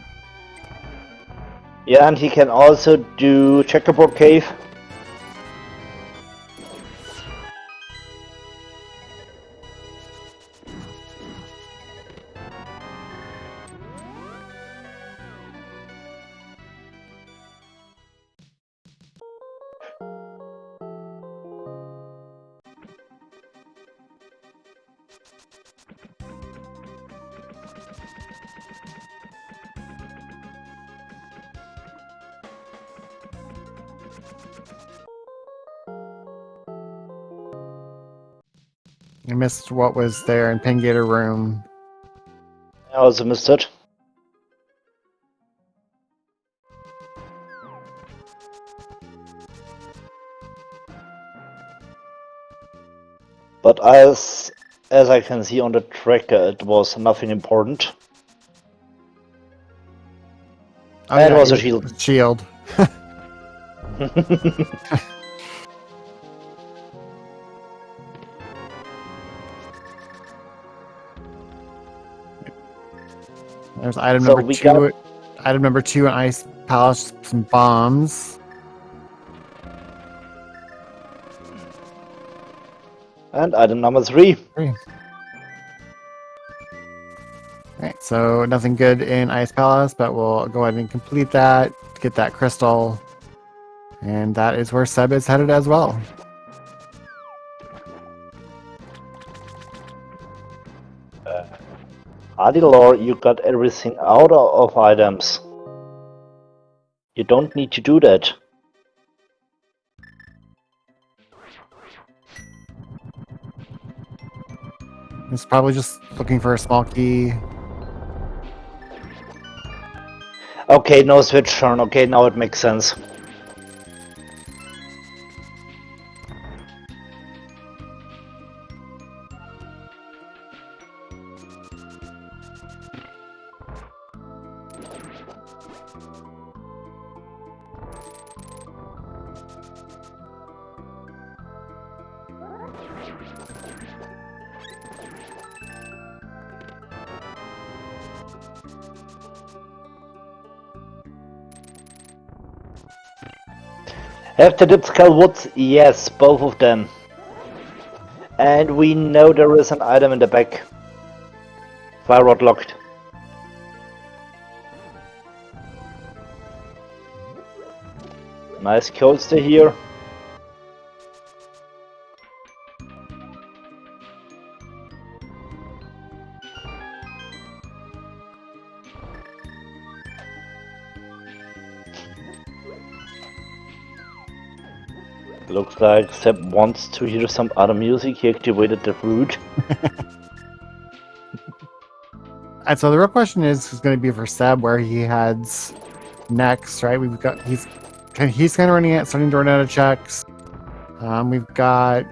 Yeah, and he can also do checkerboard cave. I missed what was there in Pingator Room. I also missed it. But as I can see on the tracker, it was nothing important. Oh, And yeah, it was a shield. Shield. There's item So number we 2. got... Item number 2 in Ice Palace, some bombs. And item number 3. Alright, so nothing good in Ice Palace, but we'll go ahead and complete that, get that crystal, and that is where Seb is headed as well. Adilor, you got everything out of items. You don't need to do that. He's probably just looking for a small key. Okay, no switch turn. Okay, now it makes sense. Have the dip skull woods? Yes, both of them. And we know there is an item in the back. Fire rod locked. Nice coaster here. Looks like Seb wants to hear some other music. He activated the root. And so the real question is going to be for Seb where he heads next, right? He's kind of starting to run out of checks. We've got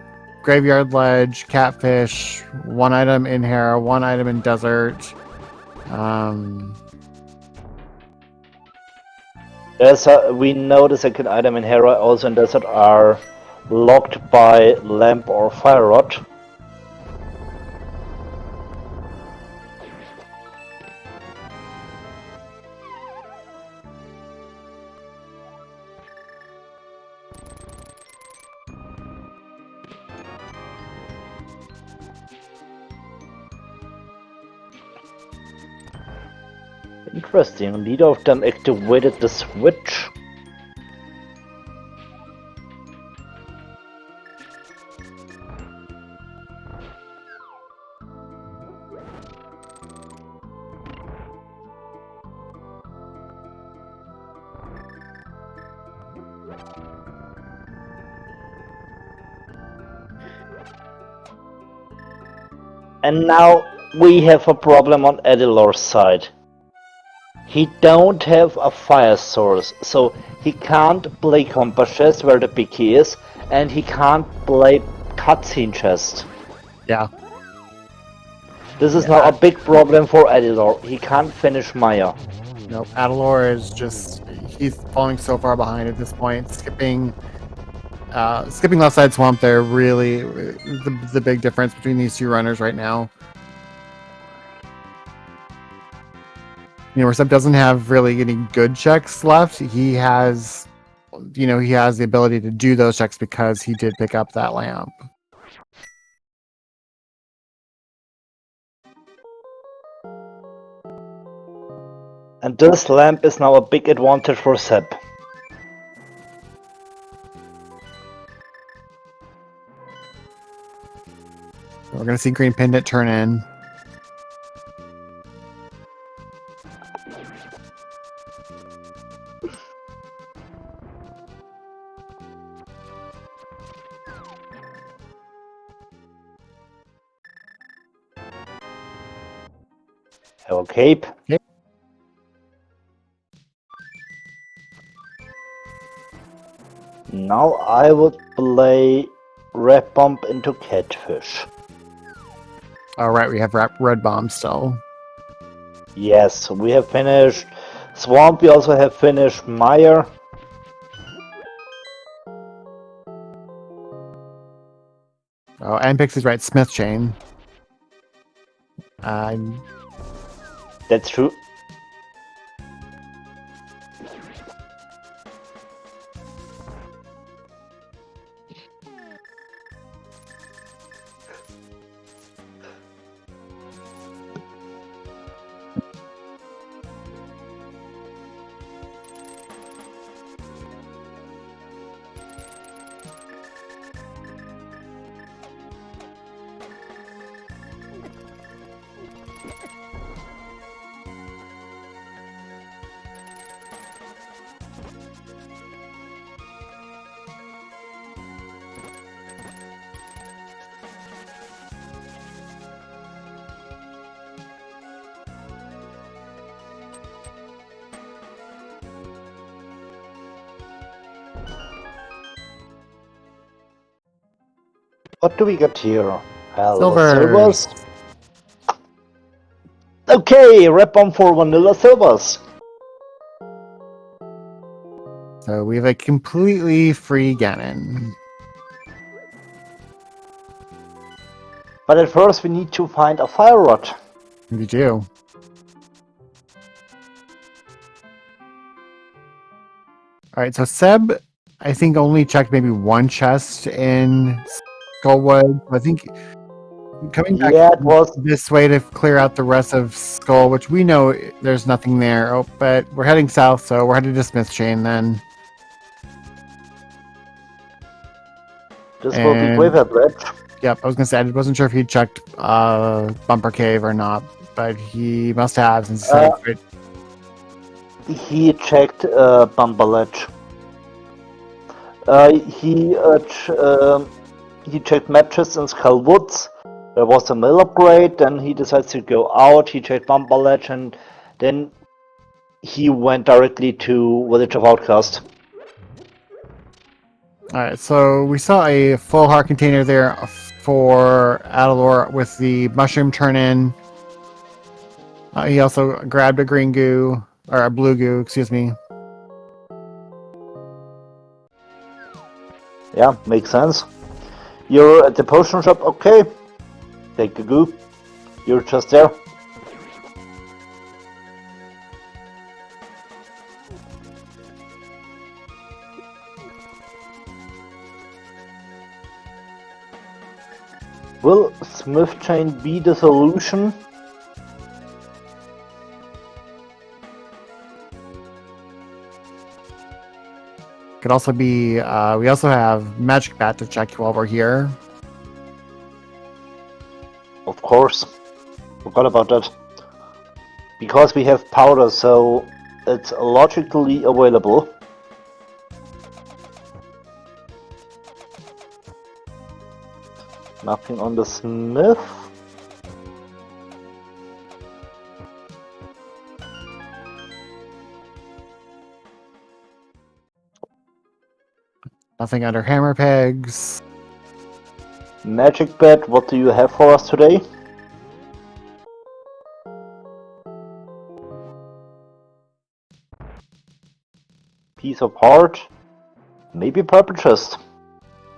Graveyard Ledge, Catfish, one item in Hera, one item in Desert. We know the second item in Hera also in Desert are locked by Lamp or Fire Rod. Interesting, neither of them activated the switch. And now we have a problem on Adilor's side. He don't have a fire source, so he can't play Compass Chest where the big key is, and he can't play Cutscene Chest. Yeah. This is now a big problem for Adilor. He can't finish Maya. Nope. Adilor is he's falling so far behind at this point. Skipping left side swamp there really the big difference between these two runners right now. Where Seb doesn't have really any good checks left. He has the ability to do those checks because he did pick up that lamp. And this lamp is now a big advantage for Seb. We're going to see Green Pendant turn in. Okay. Yep. Now I would play Red Bomb into Catfish. Alright, we have Red Bomb still. Yes, we have finished Swamp, we also have finished Mire. Oh, and Pixie's right, Smith Chain. That's true. What do we got here? Silvers. Okay, Red Bomb for Vanilla Silvers. So we have a completely free Ganon. But at first we need to find a Fire Rod. We do. Alright, so Seb, I think, only checked maybe one chest in Skullwood. I think coming back this way to clear out the rest of Skull, which we know there's nothing there. Oh, but we're heading south, so we're headed to Smith Chain then. This will be Graveyard Ledge. Yep, I was gonna say I wasn't sure if he checked Bumper Cave or not, but he must have since he checked Bumper Ledge. He checked matches in Skull Woods. There was a mill upgrade. Then he decided to go out. He checked Bumper Ledge, and then he went directly to Village of Outcast. Alright, so we saw a full heart container there for Adilor with the mushroom turn-in. He also grabbed a green goo, or a blue goo, excuse me. Yeah, makes sense. You're at the potion shop, okay. Take the goo. You're just there. Will Smith Chain be the solution? Could also be, we also have Magic Bat to check while we're here. Of course. Forgot about that. Because we have powder, so it's logically available. Nothing on the Smith. Nothing under hammer pegs. Magic Bat, what do you have for us today? Piece of heart. Maybe purple chest.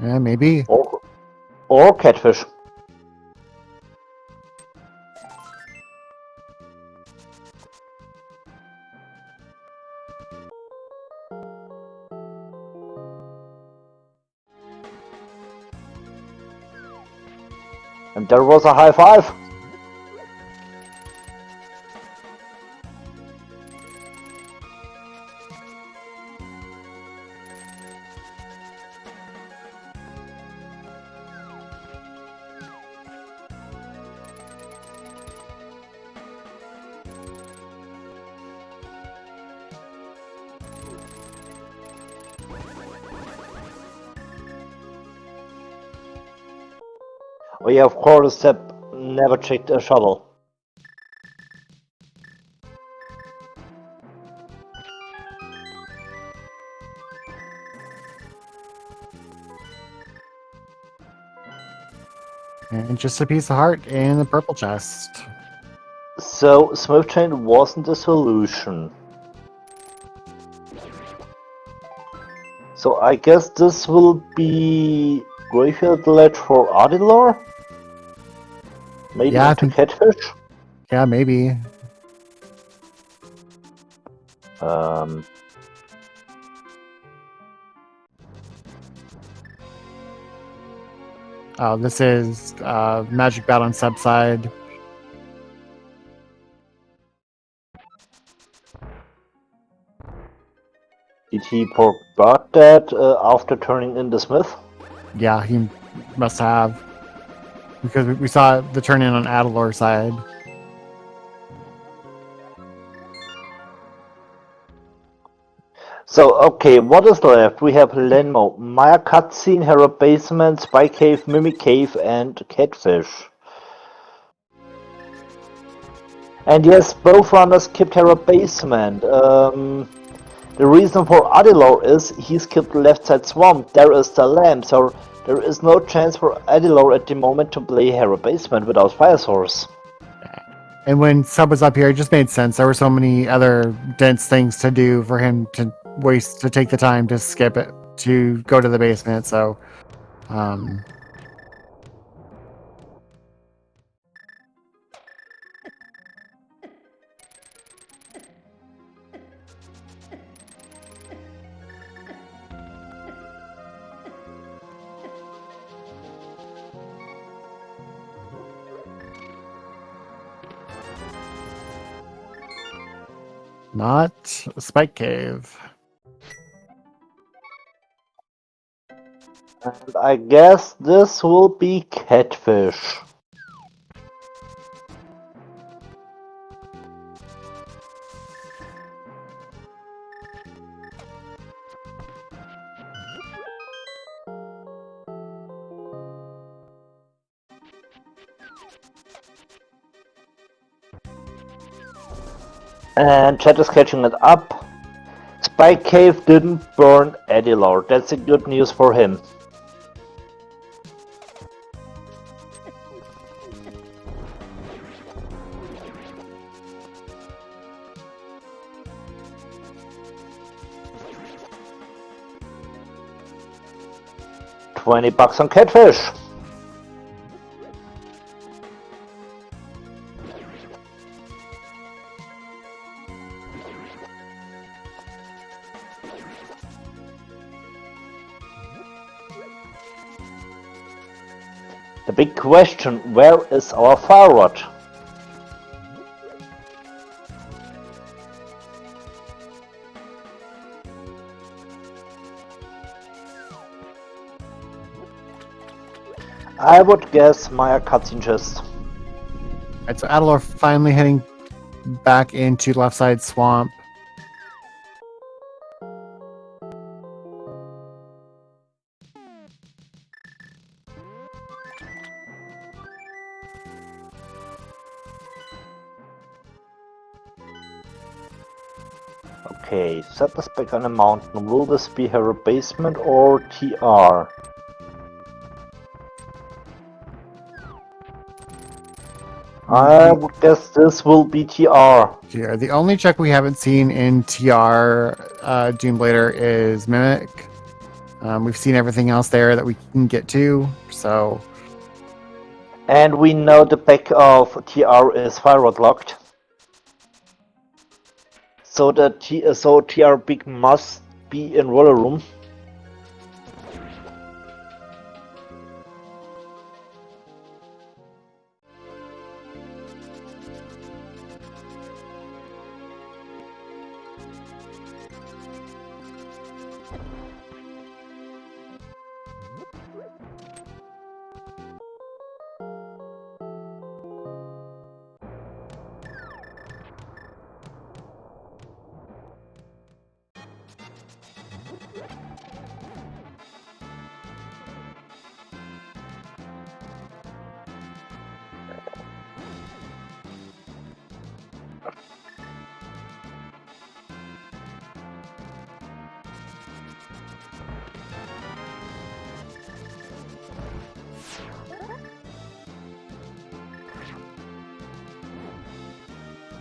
Yeah, maybe. Or catfish. And there was a high five. Oh yeah, of course, Sepp never checked a shovel. And just a piece of heart in the purple chest. So, Smith Chain wasn't the solution. So I guess this will be Graveyard Ledge for Adilor? Maybe Yeah, I into think, Catfish? yeah, maybe. Um, Oh, this is Magic Bat on sub side. did he forgot that after turning in the Smith? Yeah, he must have. Because we saw the turn in on Adilor's side. So, okay, what is left? We have Lenmo, Maya Cutscene, Hera Basement, Spy Cave, Mimic Cave, and Catfish. And yes, both runners skipped Hera Basement. The reason for Adilor is he skipped left side swamp. There is the lamp, so there is no chance for Adilor at the moment to play Hera Basement without Fire Source. And when sub was up here, it just made sense. There were so many other dense things to do for him to take the time to skip it, to go to the basement. So, not a Spike Cave. And I guess this will be Catfish. And chat is catching it up. Spike Cave didn't burn Adilor. That's a good news for him. $20 on catfish. The big question, where is our fire rod? I would guess Maya cutscene chest. Alright, so Adilor finally heading back into left side swamp. Okay, set us back on a mountain. Will this be her basement or TR? I would guess this will be TR. Here, the only check we haven't seen in TR Doomblader is Mimic. We've seen everything else there that we can get to, so... And we know the back of TR is fire rod locked. So TR big must be in roller room.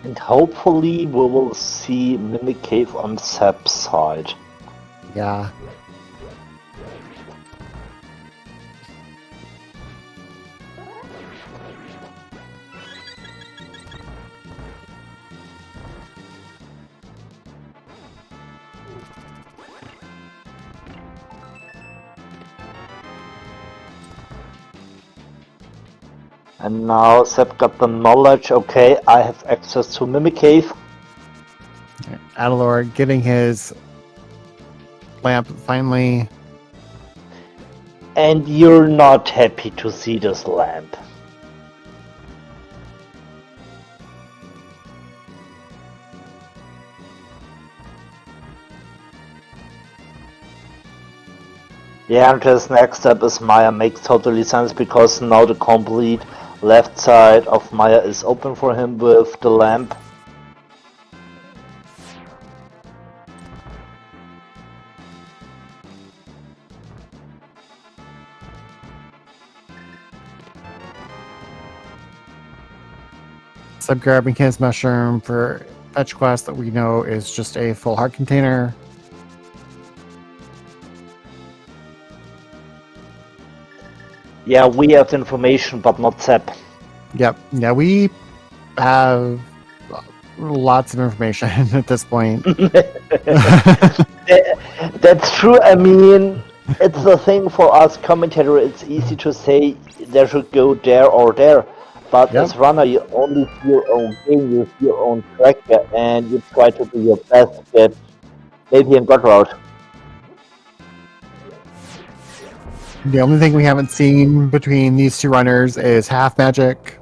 And hopefully we will see Mimic Cave on Sep's side. Yeah. And now Sep got the knowledge, okay, I have access to Mimic Cave. Adilor getting his lamp finally. And you're not happy to see this lamp. Yeah, and his next step is Maya makes totally sense because now the complete left side of Maya is open for him with the lamp. Sub grabbing his mushroom for fetch quest that we know is just a full heart container. Yeah, we have the information, but not Sep. Yep. Yeah, we have lots of information at this point. That's true. I mean, it's the thing for us commentator. It's easy to say they should go there or there, but Yep. as runner, you only see your own game, you see your own tracker, and you try to do your best to get maybe in God route. The only thing we haven't seen between these two runners is half magic.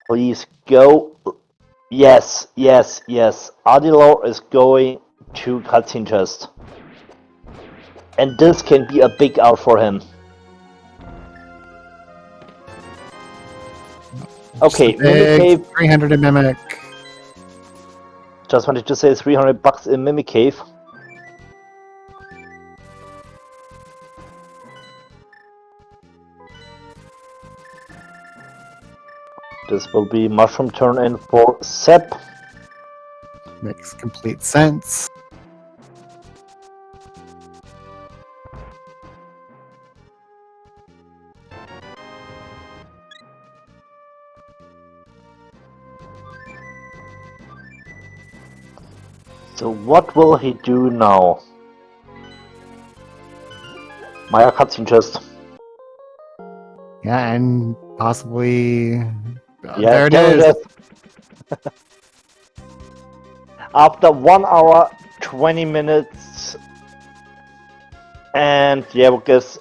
Please go. Yes, yes, yes. Adilor is going to cutscene chest. And this can be a big out for him. Okay, Just a big Mimicave. 300 in Mimic. Just wanted to say $300 in Mimicave. This will be Mushroom turn in for Sep. Makes complete sense. So what will he do now? Maya cutscene chest. Yeah, and possibly... Yeah, there it Garen is. chest. After 1 hour, 20 minutes, and yeah, we'll guess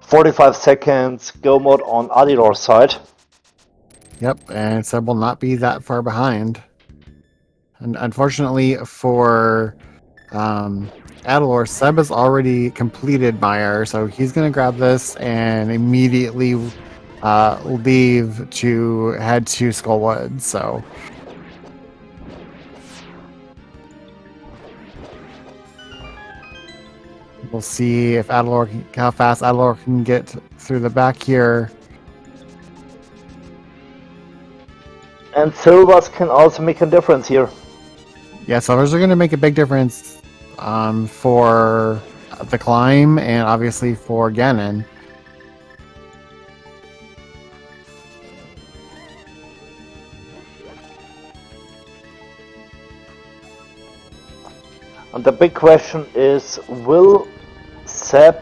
45 seconds go mode on Adilor's side. Yep, and Seb will not be that far behind. And unfortunately for Adilor, Seb has already completed Meyer, so he's going to grab this and immediately leave to head to Skullwood. So we'll see if how fast Adilor can get through the back here. And Silvers can also make a difference here. Yeah, Silvers are going to make a big difference for the climb and obviously for Ganon. And the big question is, will Seb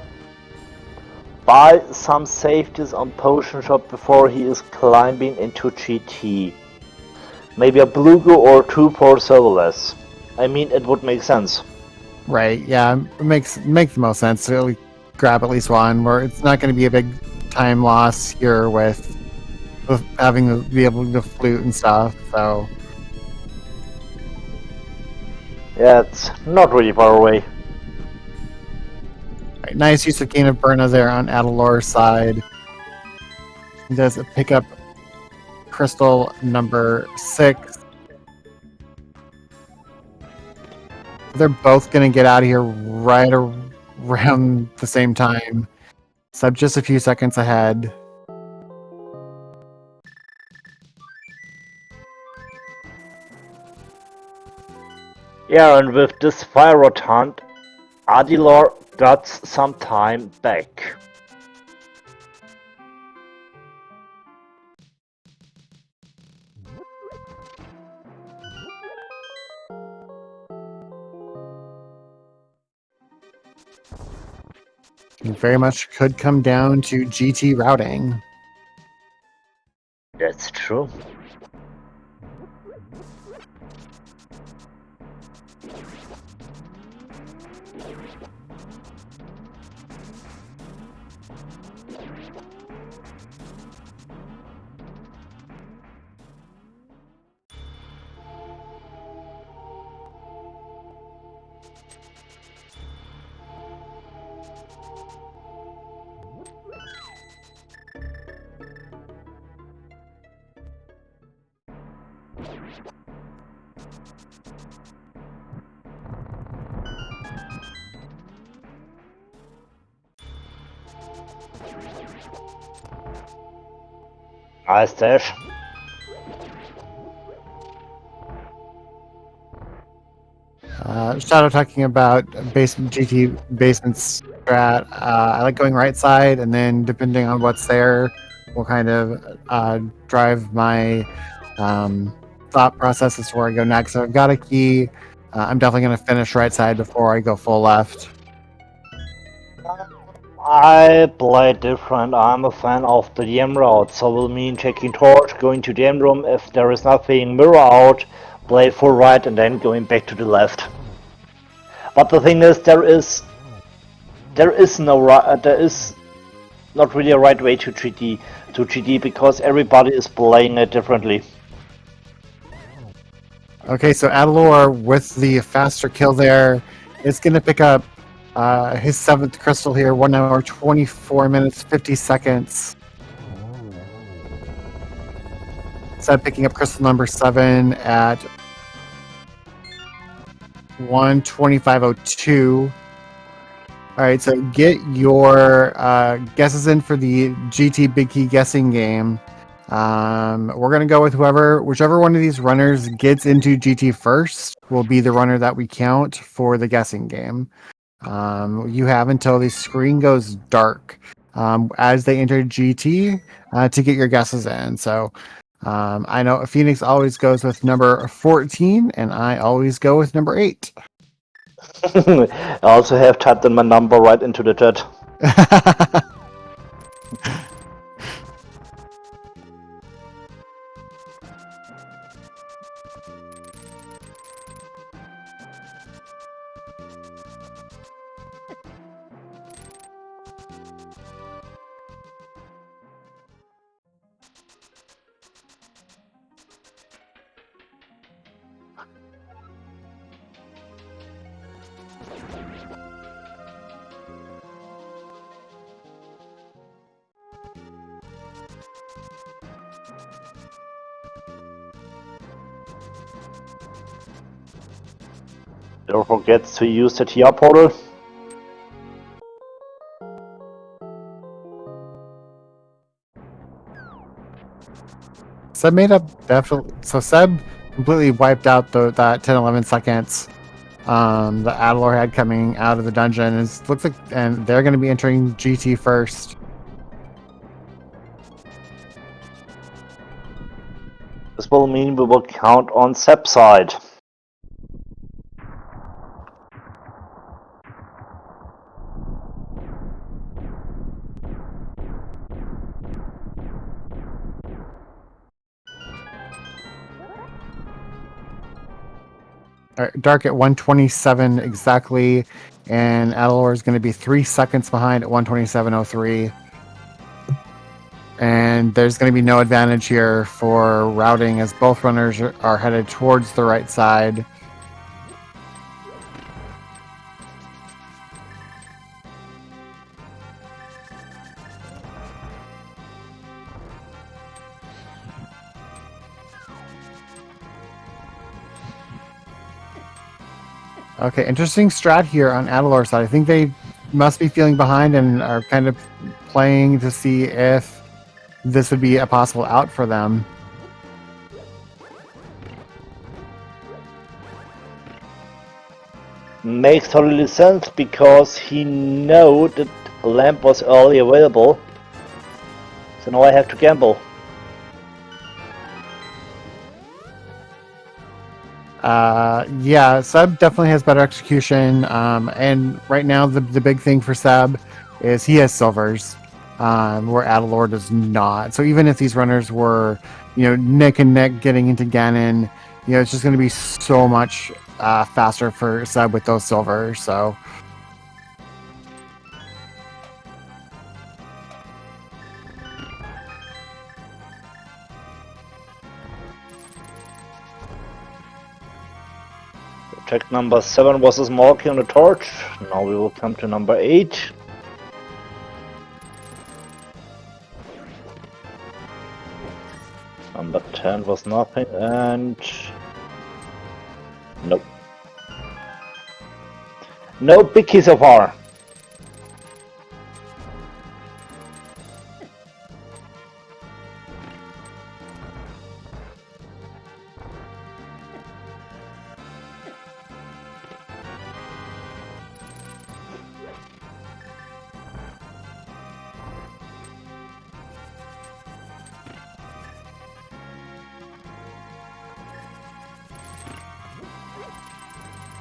buy some safeties on Potion Shop before he is climbing into GT? Maybe a Blugo or 2 for Silverless. I mean, it would make sense. Right, yeah, it makes the most sense to really grab at least one, where it's not going to be a big time loss here with having to be able to flute and stuff, so... Yeah, it's not really far away. Right, nice use of Gain of Burna there on Adilor's side. He does pick up crystal number 6. They're both going to get out of here right around the same time. So just a few seconds ahead. Yeah, and with this fire rod hunt, Adilor got some time back. It very much could come down to GT routing. That's true. Nice dash. Shadow talking about GT basement strat. I like going right side, and then depending on what's there, will kind of drive my thought process as to where I go next. So I've got a key. I'm definitely going to finish right side before I go full left. I play different. I'm a fan of the DM route, so will mean checking torch, going to DM room. If there is nothing, mirror out, play full right, and then going back to the left. But the thing is, there is not really a right way to GD because everybody is playing it differently. Okay, so Adilor with the faster kill there is going to pick up his 7th crystal here, 1 hour, 24 minutes, 50 seconds. Seb picking up crystal number 7 at 1:25:02. All right, so get your guesses in for the GT Big Key guessing game. We're gonna go with whichever one of these runners gets into GT first will be the runner that we count for the guessing game. You have until the screen goes dark as they enter GT to get your guesses in. So I know Phoenix always goes with number 14, and I always go with number 8. I also have typed in my number right into the chat. Don't forget to use the TR portal. Seb made up definitely. So Seb completely wiped out that 10-11 seconds that Adilor had coming out of the dungeon. It looks like, and they're going to be entering GT first. This will mean we will count on Seb's side. Dark at 1:27 exactly, and Adilor is going to be 3 seconds behind at 1:27:03. And there's going to be no advantage here for routing as both runners are headed towards the right side. Okay, interesting strat here on Adilor's side. I think they must be feeling behind and are kind of playing to see if this would be a possible out for them. Makes totally sense because he knew that lamp was early available. So now I have to gamble. Yeah, Seb definitely has better execution. And right now the big thing for Seb is he has silvers, where Adilor does not. So even if these runners were, neck and neck getting into Ganon, it's just going to be so much faster for Seb with those silvers. So. Check number 7 was a small key on the torch. Now we will come to number 8. Number 10 was nothing, and nope. No big key so far.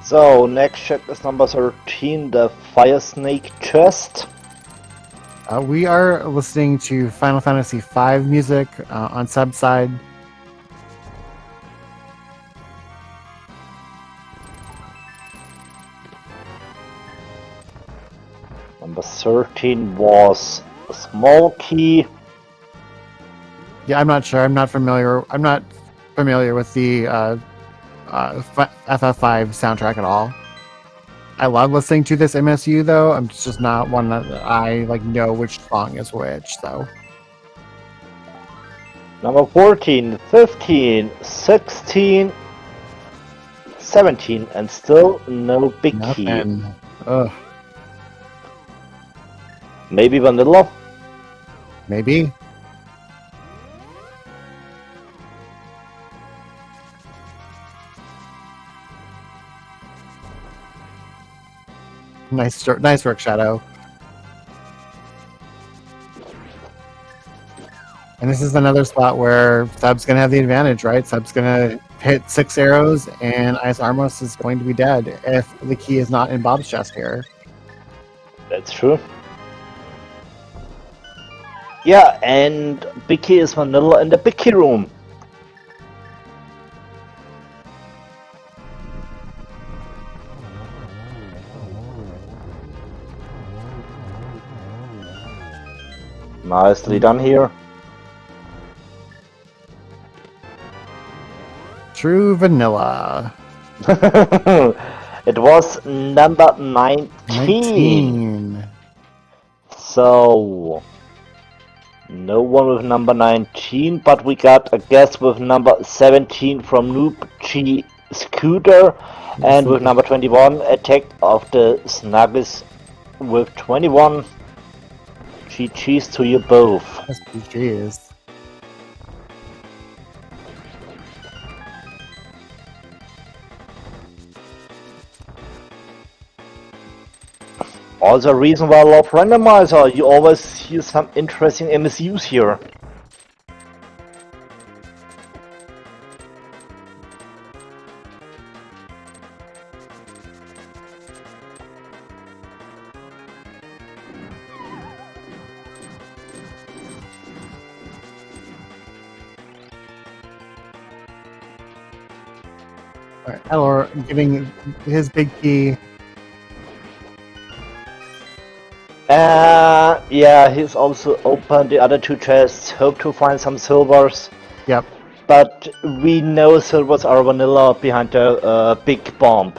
So, next check is number 13, the Fire Snake chest. We are listening to Final Fantasy V music on Sub side. Number 13 was a small key. Yeah, I'm not sure. I'm not familiar with the FF5 soundtrack at all. I love listening to this MSU though. I'm just not one that I know which song is which. So Number 14, 15, 16, 17, and still no big key. Nothing. Ugh. Maybe vanilla? Maybe. Nice work, Shadow. And this is another spot where Sub's gonna have the advantage, right? Sub's gonna hit 6 arrows, and Ice Armos is going to be dead if the key is not in Bob's chest here. That's true. Yeah, and big key is vanilla in the big key room. Nicely done here. True vanilla. It was number 19. 19. So, no one with number 19, but we got a guess with number 17 from Noob G Scooter, and with number 21, Attack of the Snuggles with 21. GG's to you both. SPGs. Also, a reason why I love Randomizer, you always see some interesting MSUs here. Alright, Adilor giving his big key. Yeah, he's also opened the other two chests, hope to find some silvers. Yep. But we know silvers are vanilla behind the big bomb.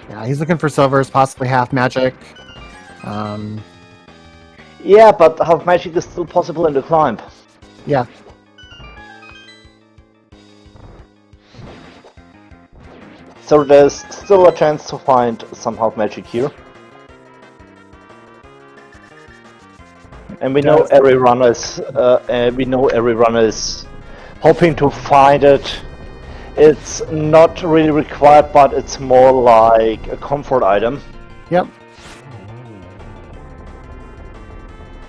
Yeah, he's looking for silvers, possibly half magic. Yeah, but half magic is still possible in the climb. Yeah. So there's still a chance to find some half magic here. And we know every runner is hoping to find it. It's not really required, but it's more like a comfort item. Yep.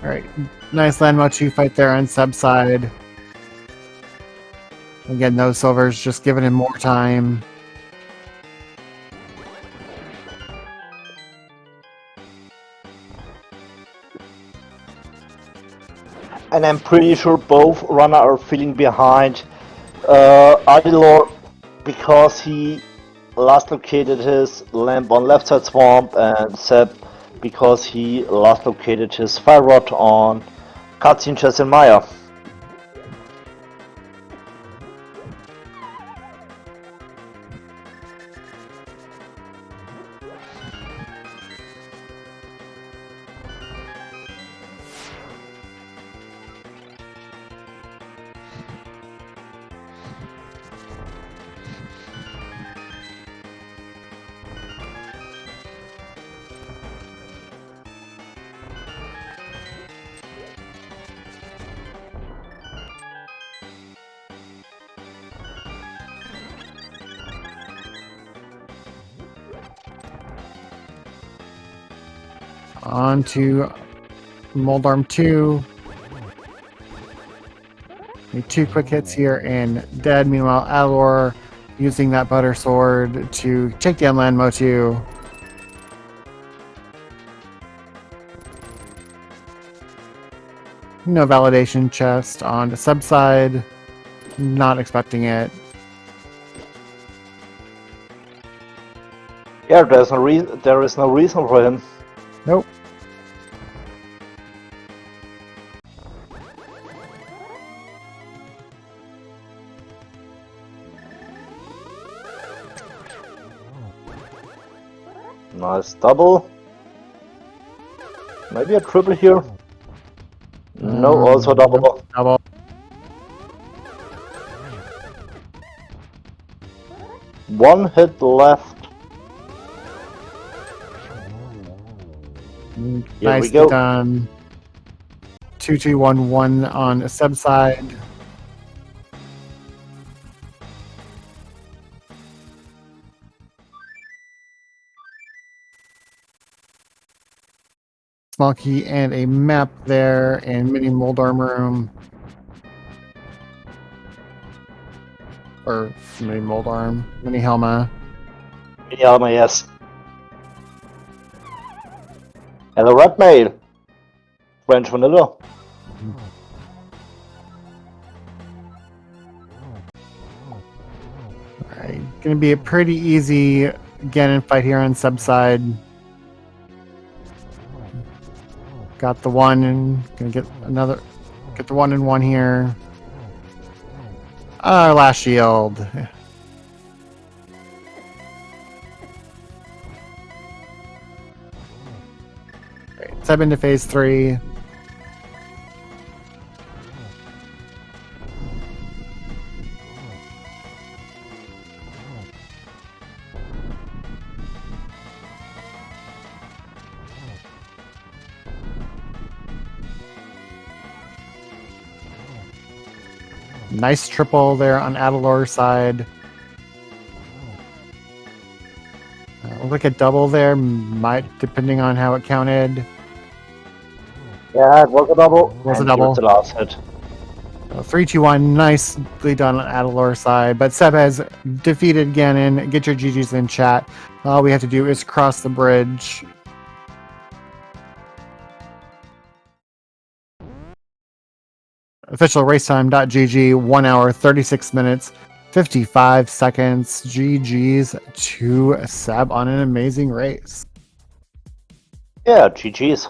Alright, nice land mochi fight there on sub side. Again, those silvers just giving him more time. And I'm pretty sure both runner are feeling behind Adilor because he last located his lamp on left side swamp, and Seb because he last located his fire rod on cutscene chest in Maya. On to Moldarm 2. Need 2 quick hits here and dead. Meanwhile, Adilor using that butter sword to take down Land Motu. No validation chest on the sub side. Not expecting it. Yeah, there is no reason for him. Nope. Nice double. Maybe a triple here. No, also double. Double. 1 hit left. Here we Nicely go. done. 2211 on a sub side. Small key and a map there, and mini mold arm room. Or mini mold arm, mini helma. Yeah, yes. And a red mail. French vanilla. Alright, gonna be a pretty easy Ganon fight here on sub side. Got the one and gonna get another, get the 1-1 here. Last shield. Right, sub into phase 3. Nice triple there on Adilor's side. Look like a double there, might depending on how it counted. Yeah, it was a double. Was a and double. Here's the last hit. 3-2-1, nicely done on Adilor's side. But Seb has defeated Ganon. Get your GGs in chat. All we have to do is cross the bridge. Official racetime.gg, 1 hour, 36 minutes, 55 seconds. GG's to Seb on an amazing race. Yeah, GG's.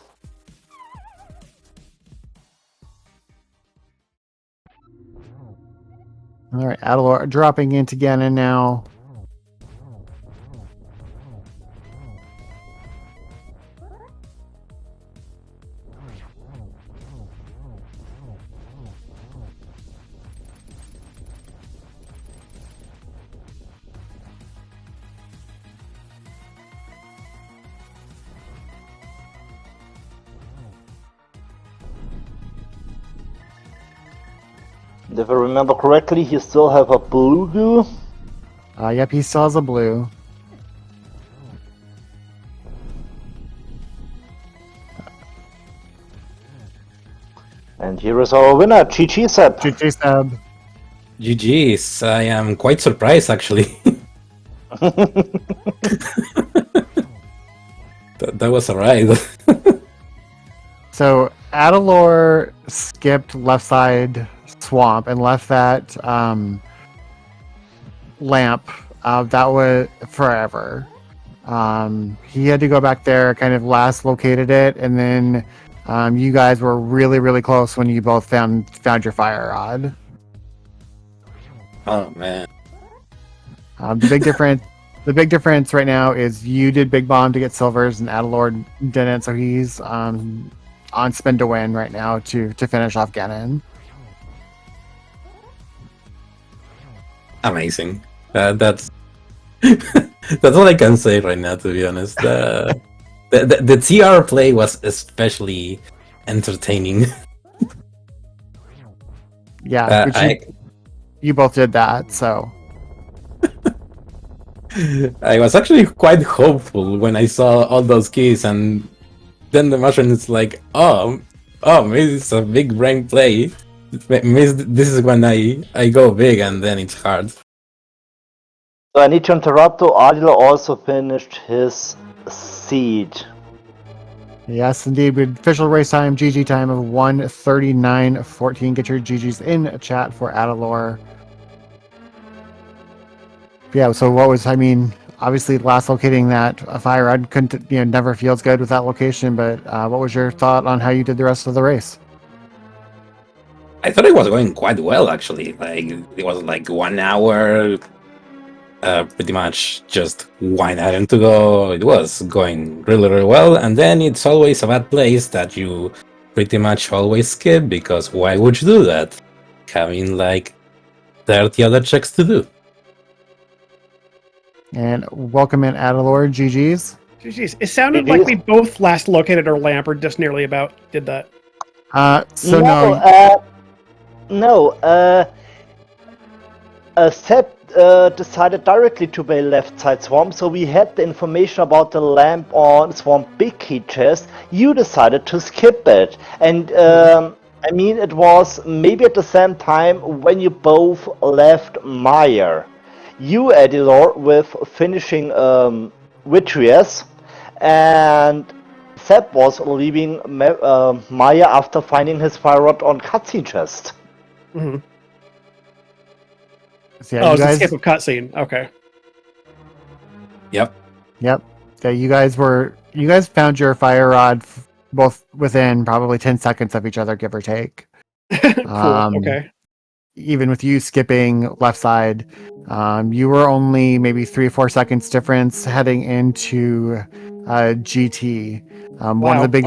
All right, Adilor dropping into Ganon now. If I remember correctly, he still have a blue goo. Yep, he still has a blue. And here is our winner, GG Seb. GG Seb. GG's. I am quite surprised, actually. that was a ride. So Adilor skipped left side swamp and left that lamp. That was forever. He had to go back there, kind of last located it, and then you guys were really, really close when you both found your fire rod. Oh man. The big difference right now is you did big bomb to get silvers and Adilor didn't, so he's on spin to win right now to finish off Ganon. Amazing. That's that's all I can say right now, to be honest. The TR play was especially entertaining. Yeah, you both did that, so. I was actually quite hopeful when I saw all those keys, and then the machine is like, oh, maybe it's a big brain play. Maybe this is when I go big, and then it's hard. So I need to interrupt, though. Adilor also finished his seed. Yes, indeed. With official race time, GG time of 1:39:14. Get your GGs in chat for Adilor. Yeah, so what was, obviously last locating that fire rod couldn't, never feels good with that location, but what was your thought on how you did the rest of the race? I thought it was going quite well, actually. Like, it was like 1 hour, pretty much just one item to go. It was going really, really well, and then it's always a bad place that you pretty much always skip, because why would you do that? Having like 30 other checks to do. And welcome in Adilor, GG's. Jeez, it sounded like we both last located our lamp, or just nearly about did that. So Seb decided directly to play left side swamp, so we had the information about the lamp on swamp big key chest. You decided to skip it, and I mean it was maybe at the same time when you both left Meyer. You, Adilor, with finishing Vitreous, and Seb was leaving Maya after finding his fire rod on cutscene chest. Mm-hmm. So yeah, oh, it's a skip of cutscene. Okay. Yep. Yeah, you guys found your fire rod both within probably 10 seconds of each other, give or take. Cool. Okay. Even with you skipping left side, you were only maybe 3 or 4 seconds difference heading into GT. Wow. One of the big,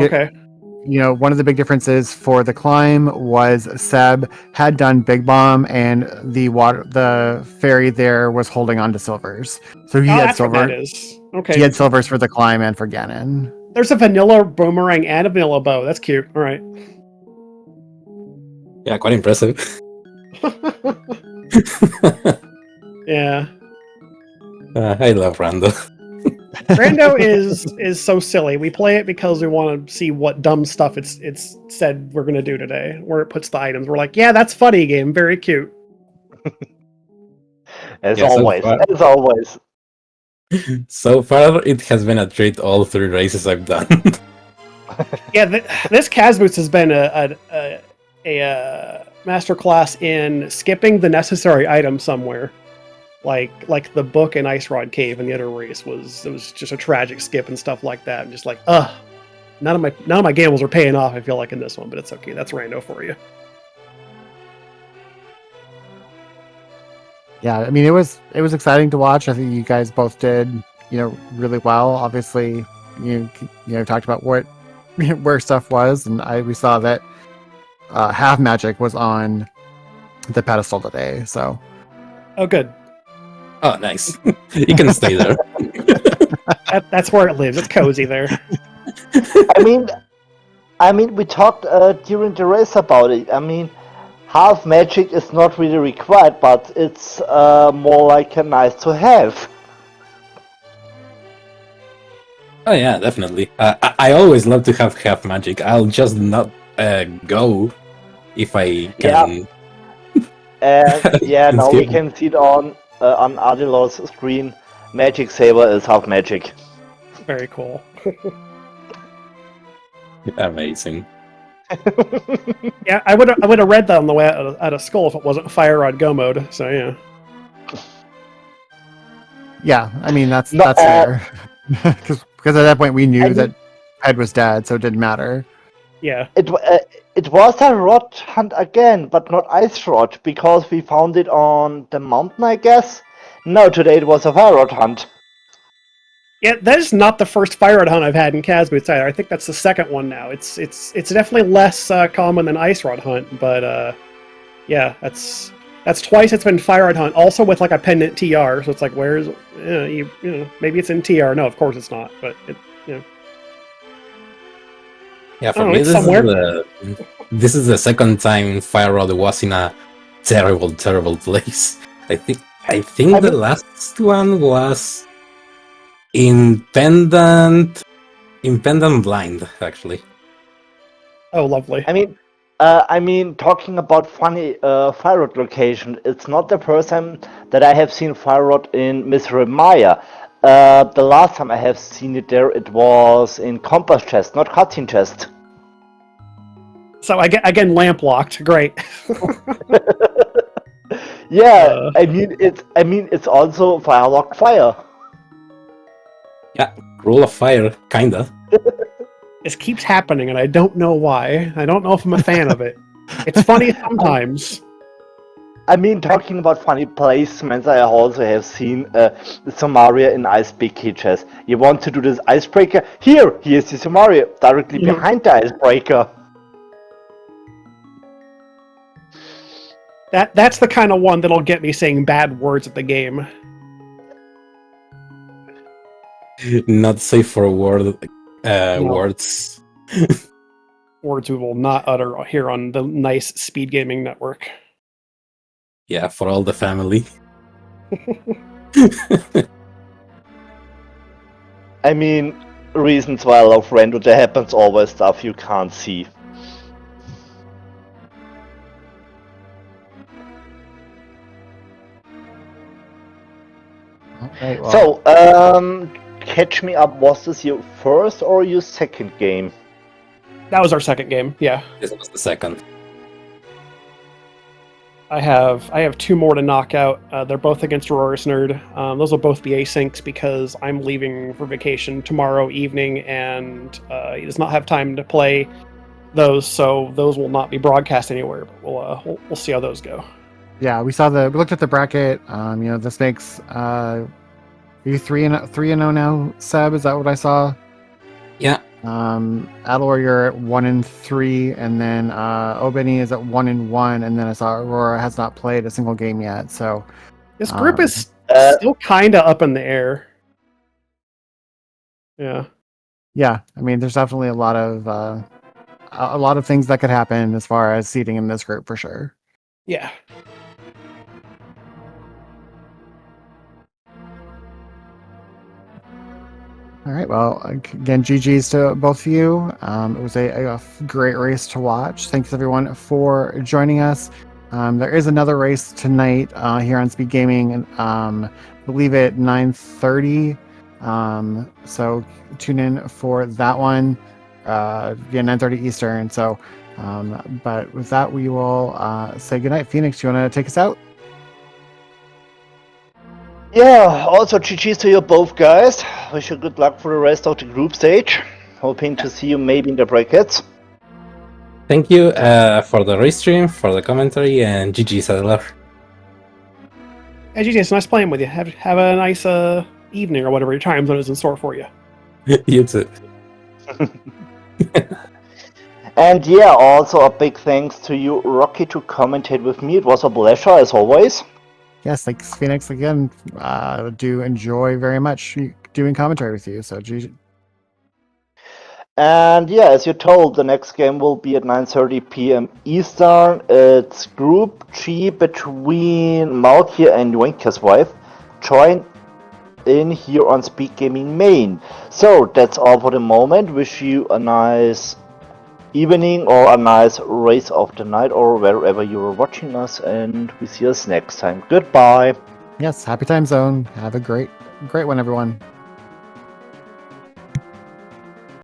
one of the big differences for the climb was Seb had done Big Bomb, and the ferry there was holding on to silvers. So he had silver. What that is. Okay. He had silvers for the climb and for Ganon. There's a vanilla boomerang and a vanilla bow. That's cute. All right. Yeah, quite impressive. Yeah. I love Rando. Rando is so silly. We play it because we want to see what dumb stuff it's said we're gonna do today. Where it puts the items. We're like, yeah, that's funny game. Very cute. As always. So far, it has been a treat all 3 races I've done. Yeah, this Kazboots has been a masterclass in skipping the necessary item somewhere. Like the book in Ice Rod Cave in the other race was just a tragic skip and stuff like that. I'm just like, none of my gambles are paying off, I feel like, in this one, but it's okay. That's Rando for you. Yeah, I mean it was exciting to watch. I think you guys both did, really well. Obviously, you talked about where stuff was, and we saw that Half Magic was on the pedestal today. So, oh, good. Oh, nice. You can stay there. That's where it lives. It's cozy there. I mean, we talked during the race about it. I mean, Half Magic is not really required, but it's more like a nice to have. Oh yeah, definitely. I always love to have Half Magic. I'll just not go if I can. Yeah, now we can see it on Adilor's screen. Magic Saber is Half Magic. Very cool. Amazing. Yeah, I would have read that on the way out of school if it wasn't Fire Rod Go mode. So yeah. Yeah, I mean that's fair. Because at that point we knew that Ed was dead, so it didn't matter. Yeah. It was a rod hunt again, but not ice rod, because we found it on the mountain, I guess. No, today it was a fire rod hunt. Yeah, that is not the first fire rod hunt I've had in Kazboots either. I think that's the second one now. It's definitely less common than ice rod hunt, but yeah, that's twice it's been fire rod hunt. Also with like a pendant TR, so it's like where's maybe it's in TR. No, of course it's not, but Yeah, for me, this is the second time Fire Rod was in a terrible place. I think the last one was in Pendant Blind, actually. Oh, lovely. I mean, talking about funny Fire Rod location, it's not the first time that I have seen Fire Rod in Misery Maya. The last time I have seen it there, it was in Compass Chest, not Cutscene Chest. So again, lamp locked. Great. Yeah, I mean it's also Firelock Fire. Yeah, Rule of Fire, kinda. This keeps happening, and I don't know why. I don't know if I'm a fan of it. It's funny sometimes. I mean, talking about funny placements, I also have seen Somaria in Ice Big Hitches. You want to do this icebreaker? Here's the Somaria, directly behind the icebreaker. That's the kind of one that'll get me saying bad words at the game. Not safe for No. words. Words we will not utter here on the nice SpeedGaming network. Yeah, for all the family. I mean, reasons why I love Rando, there happens always stuff you can't see. Okay, well, So, catch me up, was this your first or your second game? That was our second game, yeah. This was the second. I have two more to knock out. They're both against Aurora's Nerd. Those will both be asyncs because I'm leaving for vacation tomorrow evening, and he does not have time to play those, so those will not be broadcast anywhere. But we'll see how those go. yeah, we looked at the bracket. This makes are you 3-0 now, Seb? Is that what I saw? Yeah. Adilor, you're at 1-3, and then Obeni is at 1-1, and then I saw Aurora has not played a single game yet. So This group is still kind of up in the air. Yeah. Yeah, I mean, there's definitely a lot of things that could happen as far as seeding in this group for sure. Yeah. All right. Well, again, GG's to both of you. It was a great race to watch. Thanks everyone for joining us. There is another race tonight here on Speed Gaming, and I believe at 9:30. So tune in for that one. 9:30 Eastern. So, but with that, we will say goodnight. Phoenix, you want to take us out? Yeah, also GG's to you both guys. Wish you good luck for the rest of the group stage. Hoping to see you maybe in the brackets. Thank you for the restream, for the commentary, and GG's Adilor. Hey, GG, it's nice playing with you. Have a nice evening or whatever your time zone is in store for you. You too. And yeah, also a big thanks to you, Rocky, to commentate with me. It was a pleasure as always. Yes, thanks, Phoenix. Again, do enjoy very much doing commentary with you. So, GG. And yeah, as you told, the next game will be at 9:30 p.m. Eastern. It's Group G between Malkia and Wenka's wife. Join in here on Speed Gaming Main. So that's all for the moment. Wish you a nice evening or a nice race of the night or wherever you are watching us, and we see us next time. Goodbye. Yes, happy time zone. Have a great one, everyone.